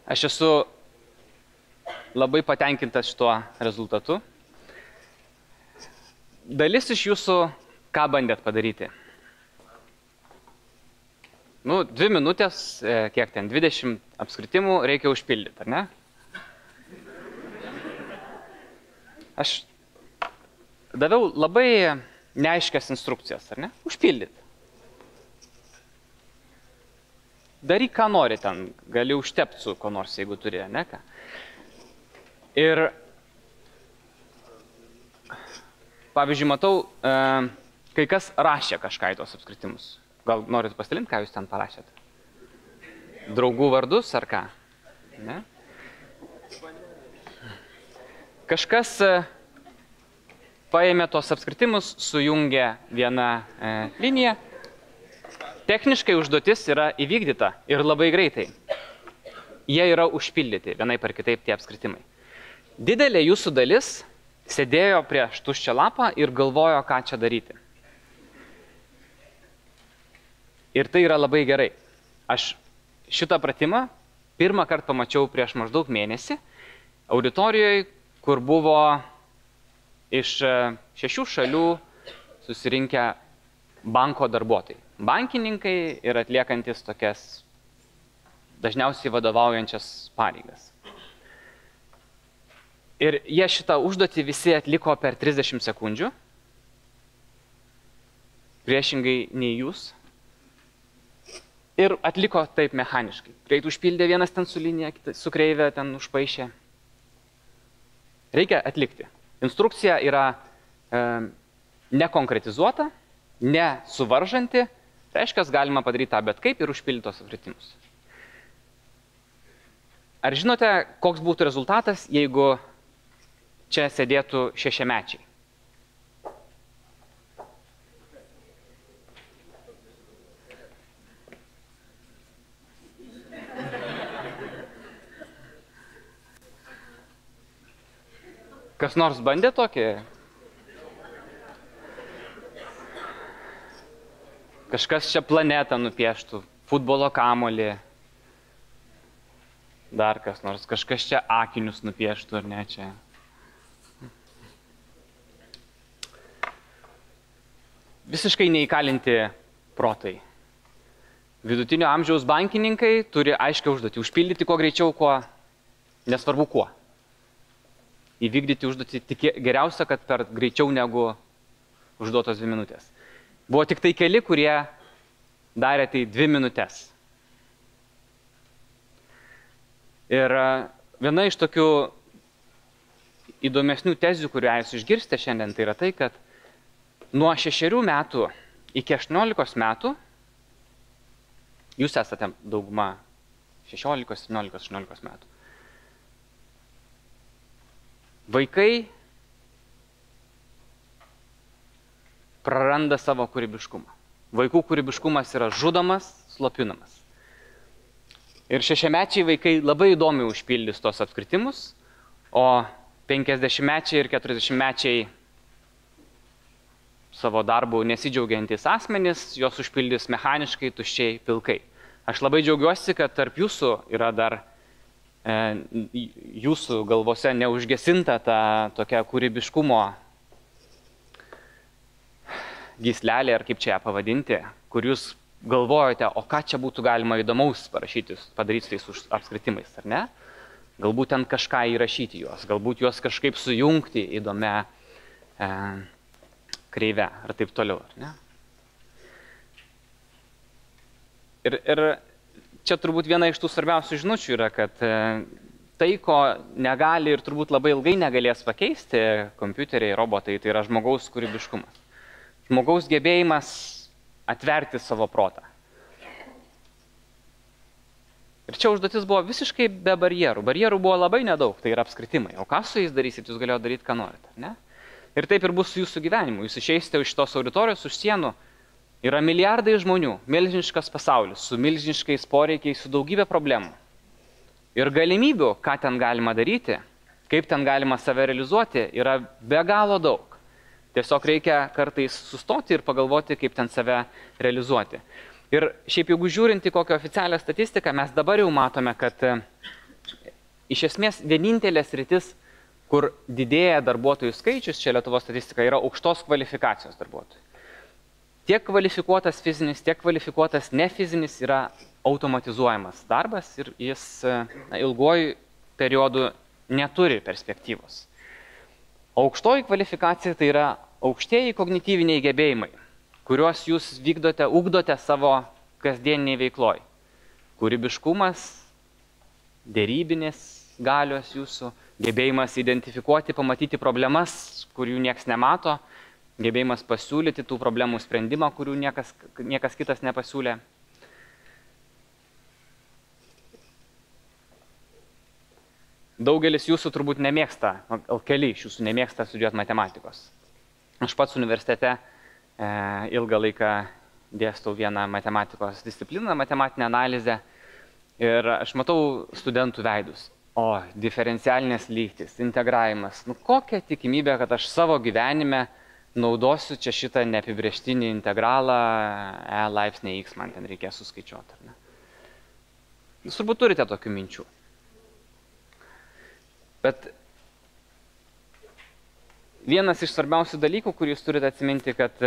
Aš esu labai patenkintas šituo rezultatu. Dalis iš jūsų, ką bandėt padaryti? 2 minutės, kiek ten, 20 apskritimų reikia užpildyti, ar ne? Aš daviau labai neaiškias instrukcijas, ar ne? Užpildyti. Daryk, ką nori ten, gali užtepti su ko nors, jeigu turi, ne ką. Ir, pavyzdžiui, matau, kai kas rašė kažką į tos apskritimus. Gal norit pasidalinti, ką jūs ten parašėt? Draugų vardus ar ką? Ne? Kažkas paėmė tos apskritimus, sujungė vieną liniją. Techniškai užduotis yra įvykdyta ir labai greitai. Jie yra užpildyti vienaip ar kitaip tie apskritimai. Didelė jūsų dalis sėdėjo prieš tuščią lapą ir galvojo, ką čia daryti. Ir tai yra labai gerai. Aš šitą pratimą pirmą kartą pamačiau prieš maždaug mėnesį auditorijoje, kur buvo iš 6 šalių susirinkę banko darbuotojai. Bankininkai ir atliekantis tokias dažniausiai vadovaujančias pareigas. Ir jie šitą užduotį visi atliko per 30 sekundžių, priešingai nei jūs. Ir atliko taip mechaniškai. Greit užpildė, vienas ten su linija, su kreivė ten užpaišė. Reikia atlikti. Instrukcija yra nekonkretizuota, nesuvaržanti, reiškia, galima padaryti tą bet kaip ir užpildyti tos apskritimus. Ar žinote, koks būtų rezultatas, jeigu čia sėdėtų 6-mečiai? Kas nors bandė tokį? Kažkas čia planetą nupieštų, futbolo kamuolį. Dar kas nors, kažkas čia akinius nupieštų, ar ne čia. Visiškai neįkalinti protai. Vidutinio amžiaus bankininkai turi aiškiai užduotį užpildyti kuo greičiau, nesvarbu kuo. Įvykdyti užduotį geriausia, kad per greičiau negu užduotos 2 minutės. Buvo tik tai keli, kurie darė tai 2 minutės. Ir viena iš tokių įdomesnių tezių, kurią jūs išgirsite šiandien, tai yra tai, kad nuo 6 metų iki 18 metų, jūs esate dauguma 16, 17, 18 metų, vaikai praranda savo kūrybiškumą. Vaikų kūrybiškumas yra žudomas, slopinamas. Ir 6-mečiai vaikai labai įdomiai užpildys tos apskritimus, o 50-mečiai ir 40-mečiai savo darbų nesidžiaugiantys asmenys, jos užpildys mechaniškai, tuščiai, pilkai. Aš labai džiaugiuosi, kad tarp jūsų yra dar jūsų galvose neužgesinta ta tokia kūrybiškumo gyslelė, ar kaip čia ją pavadinti, kur jūs galvojate, o ką čia būtų galima įdomaus padaryti su tais apskritimais, ar ne? Galbūt ten kažką įrašyti juos, galbūt juos kažkaip sujungti įdomia kreivę, ar taip toliau, ar ne? Ir čia turbūt viena iš tų svarbiausių žinučių yra, kad tai, ko negali ir turbūt labai ilgai negalės pakeisti kompiuteriai, robotai, tai yra žmogaus kūrybiškumas. Žmogaus gebėjimas atverti savo protą. Ir čia užduotis buvo visiškai be barjerų. Barjerų buvo labai nedaug, tai yra apskritimai. O ką su jais darysit, jūs galėjote daryti, ką norite, ne? Ir taip ir bus su jūsų gyvenimu. Jūs išeisite iš tos auditorijos, už sienų, Yra milijardai žmonių, milžiniškas pasaulis, su milžiniškais poreikiais, su daugybė problemų. Ir galimybių, ką ten galima daryti, kaip ten galima save realizuoti, yra be galo daug. Tiesiog reikia kartais sustoti ir pagalvoti, kaip ten save realizuoti. Ir šiaip jeigu žiūrinti kokią oficialią statistiką, mes dabar jau matome, kad iš esmės vienintelė sritis, kur didėja darbuotojų skaičius, čia Lietuvos statistika, yra aukštos kvalifikacijos darbuotojų. Tiek kvalifikuotas fizinis, tiek kvalifikuotas nefizinis yra automatizuojamas darbas ir jis ilguoju periodu neturi perspektyvos. Aukštoji kvalifikacija tai yra aukštieji kognityviniai gebėjimai, kuriuos jūs vykdote, ugdote savo kasdieniniai veikloj. Kūrybiškumas, dėrybinės galios jūsų, gebėjimas identifikuoti, pamatyti problemas, kurių niekas nemato, gebėjimas pasiūlyti tų problemų sprendimą, kurių niekas kitas nepasiūlė. Daugelis jūsų turbūt nemėgsta, keli iš jūsų nemėgsta studijuoti matematikos. Aš pats universitete ilgą laiką dėstau vieną matematikos discipliną, matematinę analizę ir aš matau studentų veidus. O, diferencialinės lygtys, integravimas. Nu, kokia tikimybė, kad aš savo gyvenime naudosiu čia šitą neapibrėžtinį integralą e laipsnį x, man ten reikės suskaičiuoti, ar ne? Jūs turbūt turite tokių minčių. Bet vienas iš svarbiausių dalykų, kurį jūs turite atsiminti, kad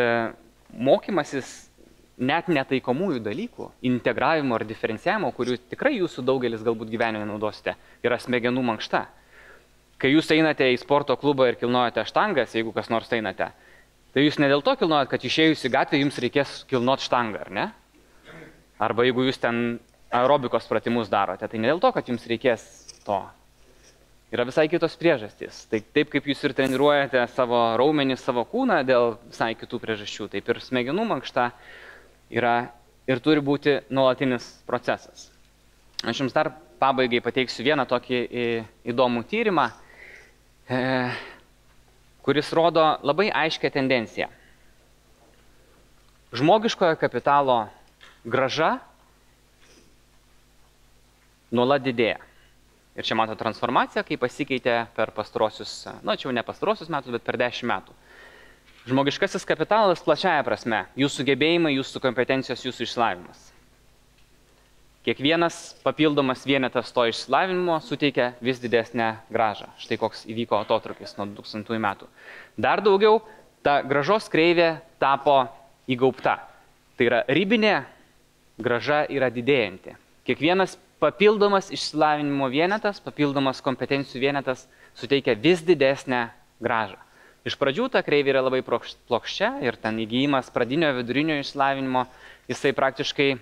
mokymasis net netaikomųjų dalykų, integravimo ar diferencijavimo, kurių tikrai jūsų daugelis galbūt gyvenime naudosite, yra smegenų mankšta. Kai jūs einate į sporto klubą ir kilnojate štangas, jeigu kas nors einate, tai jūs ne dėl to kilnojat, kad išėjus į gatvę jums reikės kilnot štangą, ar ne? Arba jeigu jūs ten aerobikos pratimus darote, tai ne dėl to, kad jums reikės to. Yra visai kitos priežastys. Tai taip kaip jūs ir treniruojate savo raumenį, savo kūną dėl visai kitų priežasčių, taip ir smegenų mankšta yra ir turi būti nuolatinis procesas. Aš jums dar pabaigai pateiksiu vieną tokį įdomų tyrimą, kuris rodo labai aiškią tendenciją. Žmogiškojo kapitalo grąža nuolat didėja. Ir čia mato transformaciją, kai pasikeitė per pastarosius, čia jau ne pastarosius metus, bet per 10 metų. Žmogiškasis kapitalas plačiaja prasme, jūsų gebėjimai, jūsų kompetencijos, jūsų išsilavinimas. Kiekvienas papildomas vienetas to išsilavinimo suteikia vis didesnę grąžą. Štai koks įvyko atotrukis nuo 2000 metų. Dar daugiau, ta grąžos kreivė tapo įgaubta. Tai yra ribinė grąža yra didėjanti. Kiekvienas papildomas išsilavinimo vienetas, papildomas kompetencijų vienetas suteikia vis didesnę grąžą. Iš pradžių ta kreivė yra labai plokščia ir ten įgyjimas pradinio vidurinio išsilavinimo, jisai praktiškai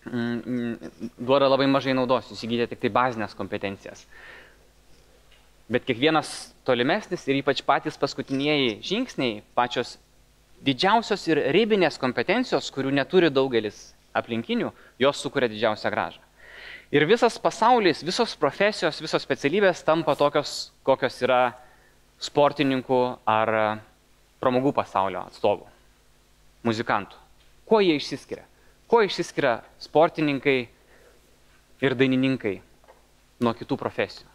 duoda labai mažai naudos, jūs įgydėte tik tai bazinės kompetencijas. Bet kiekvienas tolimesnis ir ypač patys paskutinieji žingsniai, pačios didžiausios ir ribinės kompetencijos, kurių neturi daugelis aplinkinių, jos sukuria didžiausią grąžą. Ir visas pasaulis, visos profesijos, visos specialybės tampa tokios, kokios yra sportininkų ar pramogų pasaulio atstovų, muzikantų. Kuo jie išsiskiria? Kuo išsiskiria sportininkai ir dainininkai nuo kitų profesijų?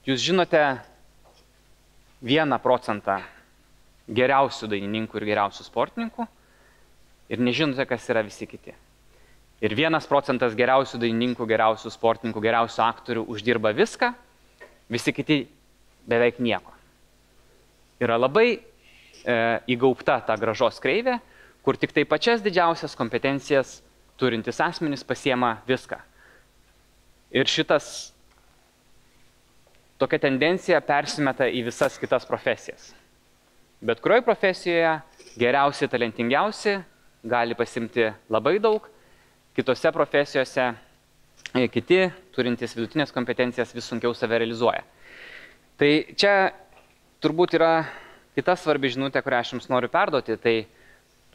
Jūs žinote 1% geriausių dainininkų ir geriausių sportininkų ir nežinote, kas yra visi kiti. Ir 1% geriausių dainininkų, geriausių sportininkų, geriausių aktorių uždirba viską, visi kiti beveik nieko. Yra labai įgaubta ta grąžos kreivė, kur tik tai pačias didžiausias kompetencijas turintis asmenys pasiema viską. Ir tokia tendencija persimeta į visas kitas profesijas. Bet kurioje profesijoje geriausi, talentingiausi gali pasimti labai daug, kitose profesijose kiti, turintys vidutinės kompetencijas, vis sunkiau save realizuoja. Tai čia turbūt yra kita svarbi žinutė, kurią aš jums noriu perduoti. Tai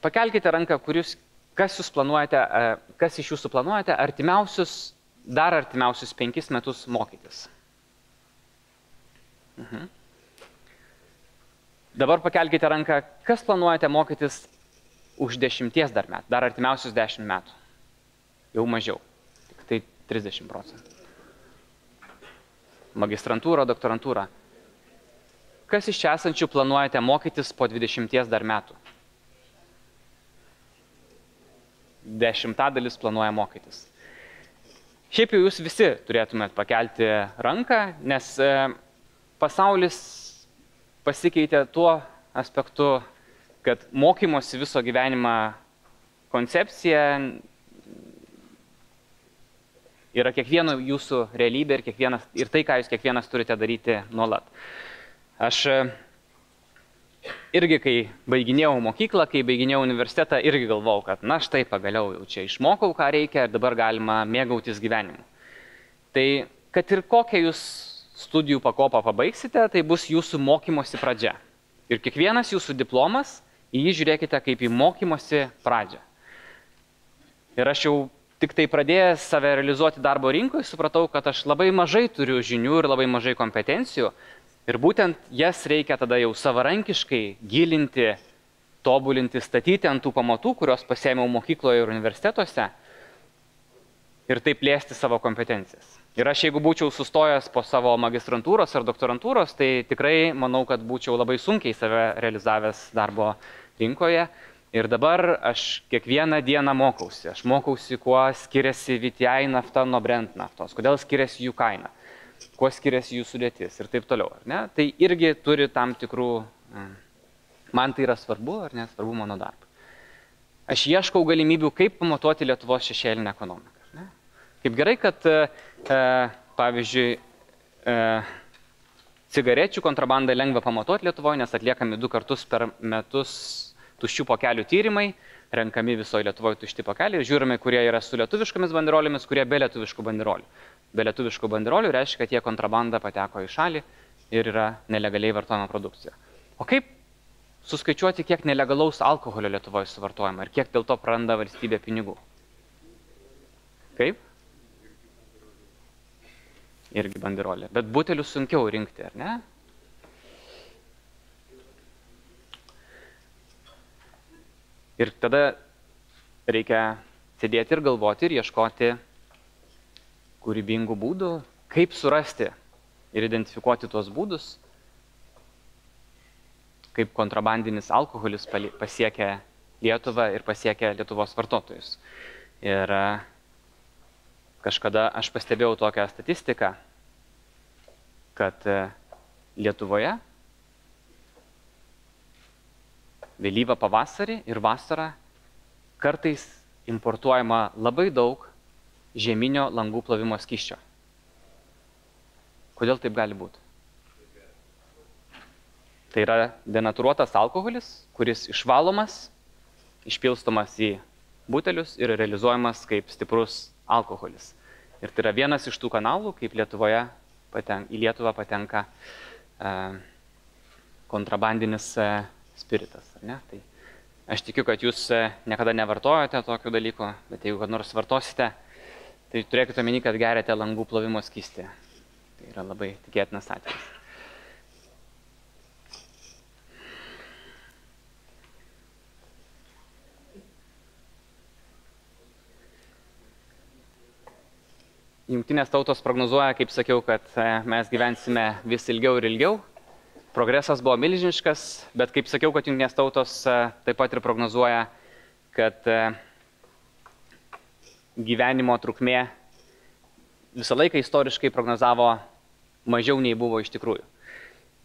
pakelkite ranką, kas iš jūsų planuojate dar artimiausius 5 metus mokytis. Dabar pakelkite ranką, kas planuojate mokytis už 10 dar metų, dar artimiausius 10 metų. Jau mažiau, tik tai 30%. Magistrantūra, doktorantūra. Kas iš čia esančių planuojate mokytis po 20 dar metų? 10% planuoja mokytis. Šiaip jau jūs visi turėtumėt pakelti ranką, nes pasaulis pasikeitė tuo aspektu, kad mokymosi viso gyvenimą koncepcija yra kiekvieno jūsų realybė ir tai, ką jūs kiekvienas turite daryti nuolat. Aš irgi, kai baiginėjau mokyklą, kai baiginėjau universitetą, irgi galvojau, kad na štai pagaliau jau čia išmokau, ką reikia ir dabar galima mėgautis gyvenimu. Tai kad ir kokią jūs studijų pakopą pabaigsite, tai bus jūsų mokymosi pradžia. Ir kiekvienas jūsų diplomas, į jį žiūrėkite kaip į mokymosi pradžią. Ir aš jau tik tai pradėjęs save realizuoti darbo rinkoje, supratau, kad aš labai mažai turiu žinių ir labai mažai kompetencijų. Ir būtent jas reikia tada jau savarankiškai gilinti, tobulinti, statyti ant tų pamatų, kurios pasėmiau mokykloje ir universitetuose. Ir taip plėsti savo kompetencijas. Ir aš jeigu būčiau sustojęs po savo magistrantūros ar doktorantūros, tai tikrai manau, kad būčiau labai sunkiai save realizavęs darbo rinkoje. Ir dabar aš kiekvieną dieną mokausi. Aš mokausi, kuo skiriasi VTI nafta nuo Brent naftos, kodėl skiriasi jų kaina, kuo skiriasi jų sudėtis ir taip toliau. Ar ne? Tai irgi turi tam tikrų, man tai yra svarbu ar nesvarbu mano darbą. Aš ieškau galimybių, kaip pamatuoti Lietuvos šešėlinę ekonomiką. Ne? Kaip gerai, kad pavyzdžiui, cigarečių kontrabandą lengva pamatuoti Lietuvoje, nes atliekami 2 kartus per metus tuščių pakelių tyrimai, renkami visoje Lietuvoje tušti pakeliai, žiūrime, kurie yra su lietuviškomis banderolėmis, kurie be lietuviškų banderolių. Be lietuviškų banderolių reiškia, kad jie kontrabanda pateko į šalį ir yra nelegaliai vartojama produkcija. O kaip suskaičiuoti, kiek nelegalaus alkoholio Lietuvoje suvartojama ir kiek dėl to praranda valstybė pinigų? Kaip? Irgi banderolė. Bet butelius sunkiau rinkti, ar ne? Ir tada reikia sėdėti ir galvoti ir ieškoti kūrybingų būdų, kaip surasti ir identifikuoti tuos būdus, kaip kontrabandinis alkoholis pasiekia Lietuvą ir pasiekia Lietuvos vartotojus. Ir kažkada aš pastebėjau tokią statistiką, kad Lietuvoje vėlyvą pavasarį ir vasarą kartais importuojama labai daug žieminio langų plovimo skysčio. Kodėl taip gali būti? Tai yra denatūruotas alkoholis, kuris išvalomas, išpilstomas į butelius ir realizuojamas kaip stiprus alkoholis. Ir tai yra vienas iš tų kanalų, kaip į Lietuvą patenka kontrabandinis spiritas. Ne? Tai aš tikiu, kad jūs niekada nevartojate tokių dalykų, bet jeigu kad nors vartosite, tai turėkite omeny, kad geriate langų plovimo skystį. Tai yra labai tikėtinas atvejis. Jungtinės tautos prognozuoja, kaip sakiau, kad mes gyvensime vis ilgiau ir ilgiau. Progresas buvo milžiniškas, bet kaip sakiau, kad Jungtinės tautos taip pat ir prognozuoja, kad gyvenimo trukmė visą laiką istoriškai prognozavo mažiau nei buvo iš tikrųjų.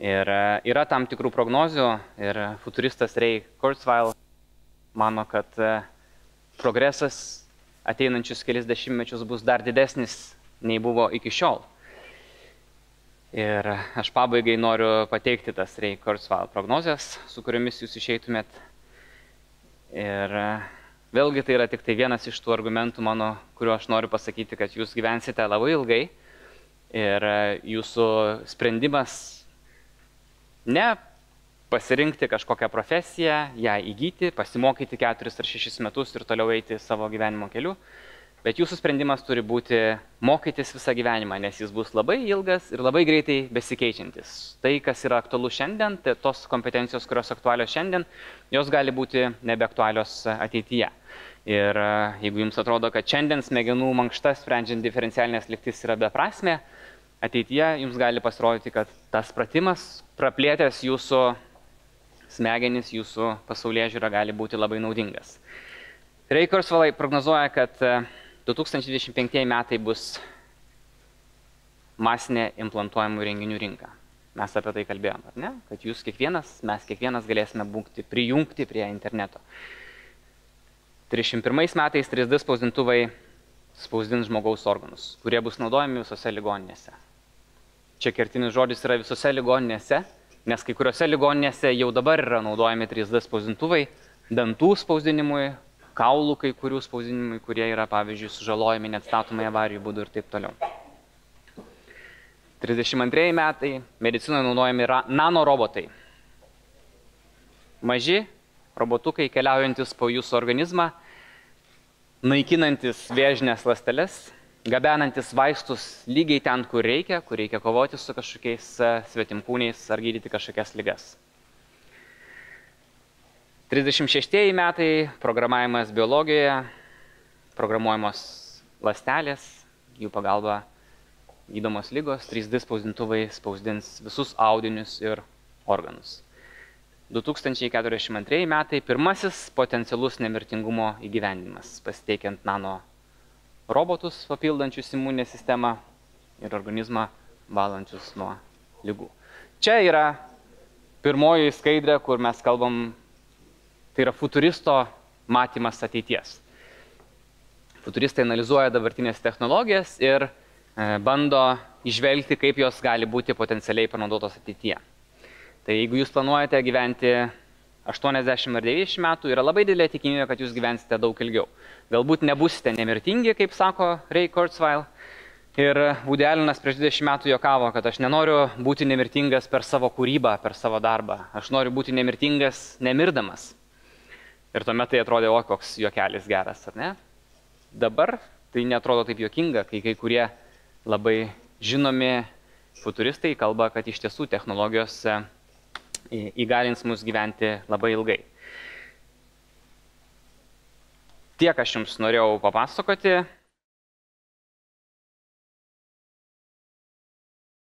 Ir yra tam tikrų prognozių ir futuristas Ray Kurzweil mano, kad progresas ateinančius kelis dešimtmečius bus dar didesnis nei buvo iki šiol. Ir aš pabaigai noriu pateikti tas Ray Kurzweil prognozijas, su kuriomis jūs išeitumėt. Ir vėlgi tai yra tik tai vienas iš tų argumentų mano, kuriuo aš noriu pasakyti, kad jūs gyvensite labai ilgai ir jūsų sprendimas ne pasirinkti kažkokią profesiją, ją įgyti, pasimokyti 4 ar 6 metus ir toliau eiti savo gyvenimo keliu, bet jūsų sprendimas turi būti mokytis visą gyvenimą, nes jis bus labai ilgas ir labai greitai besikeičiantis. Tai, kas yra aktualu šiandien, tai tos kompetencijos, kurios aktualios šiandien, jos gali būti nebeaktualios ateityje. Ir jeigu jums atrodo, kad šiandien smegenų mankšta sprendžiant diferencialinės lygtis yra beprasmė, ateityje jums gali pasirodyti, kad tas pratimas praplėtęs jūsų smegenis, jūsų pasaulėžiūra gali būti labai naudingas. Ray Kurzweil prognozuoja, kad 2025 metai bus masinė implantuojamų įrenginių rinka. Mes apie tai kalbėjom, ar ne? Kad jūs kiekvienas, mes kiekvienas galėsime būti prijungti prie interneto. 31 metais 3D spausdintuvai spausdins žmogaus organus, kurie bus naudojami visose ligoninėse. Čia kertinis žodis yra visose ligoninėse, nes kai kuriuose ligoninėse jau dabar yra naudojami 3D spausdintuvai dantų spausdinimui, kaulų kai kurių spausdinimui, kurie yra, pavyzdžiui, sužalojami neatstatomai avarijų būdu ir taip toliau. 32 metai medicinoje naudojami nanorobotai. Maži robotukai keliaujantis po jūsų organizmą, naikinantis vėžinės ląsteles, gabenantis vaistus lygiai ten, kur reikia kovoti su kažkokiais svetimkūniais ar gydyti kažkokias ligas. 36 metai programavimas biologijoje, programuojamos ląstelės, jų pagalba gydomos ligos, 3D spausdintuvai spausdins visus audinius ir organus. 2042 metai pirmasis potencialus nemirtingumo įgyvendinimas, pasiteikiant nano robotus papildančius imuninę sistemą ir organizmą valančius nuo ligų. Čia yra pirmoji skaidrė, kur mes kalbam, tai yra futuristo matymas ateities. Futuristai analizuoja dabartinės technologijas ir bando įžvelgti, kaip jos gali būti potencialiai panaudotos ateityje. Tai jeigu jūs planuojate gyventi 80 ar 90 metų, yra labai didelė tikimybė, kad jūs gyvensite daug ilgiau. Galbūt nebusite nemirtingi, kaip sako Ray Kurzweil. Ir Woody Allenas prieš 20 metų juokavo, kad aš nenoriu būti nemirtingas per savo kūrybą, per savo darbą. Aš noriu būti nemirtingas nemirdamas. Ir tuomet tai atrodė, o koks juokelis geras, ar ne? Dabar tai netrodo taip juokinga, kai kai kurie labai žinomi futuristai kalba, kad iš tiesų technologijos įgalins mus gyventi labai ilgai. Tiek aš jums norėjau papasakoti.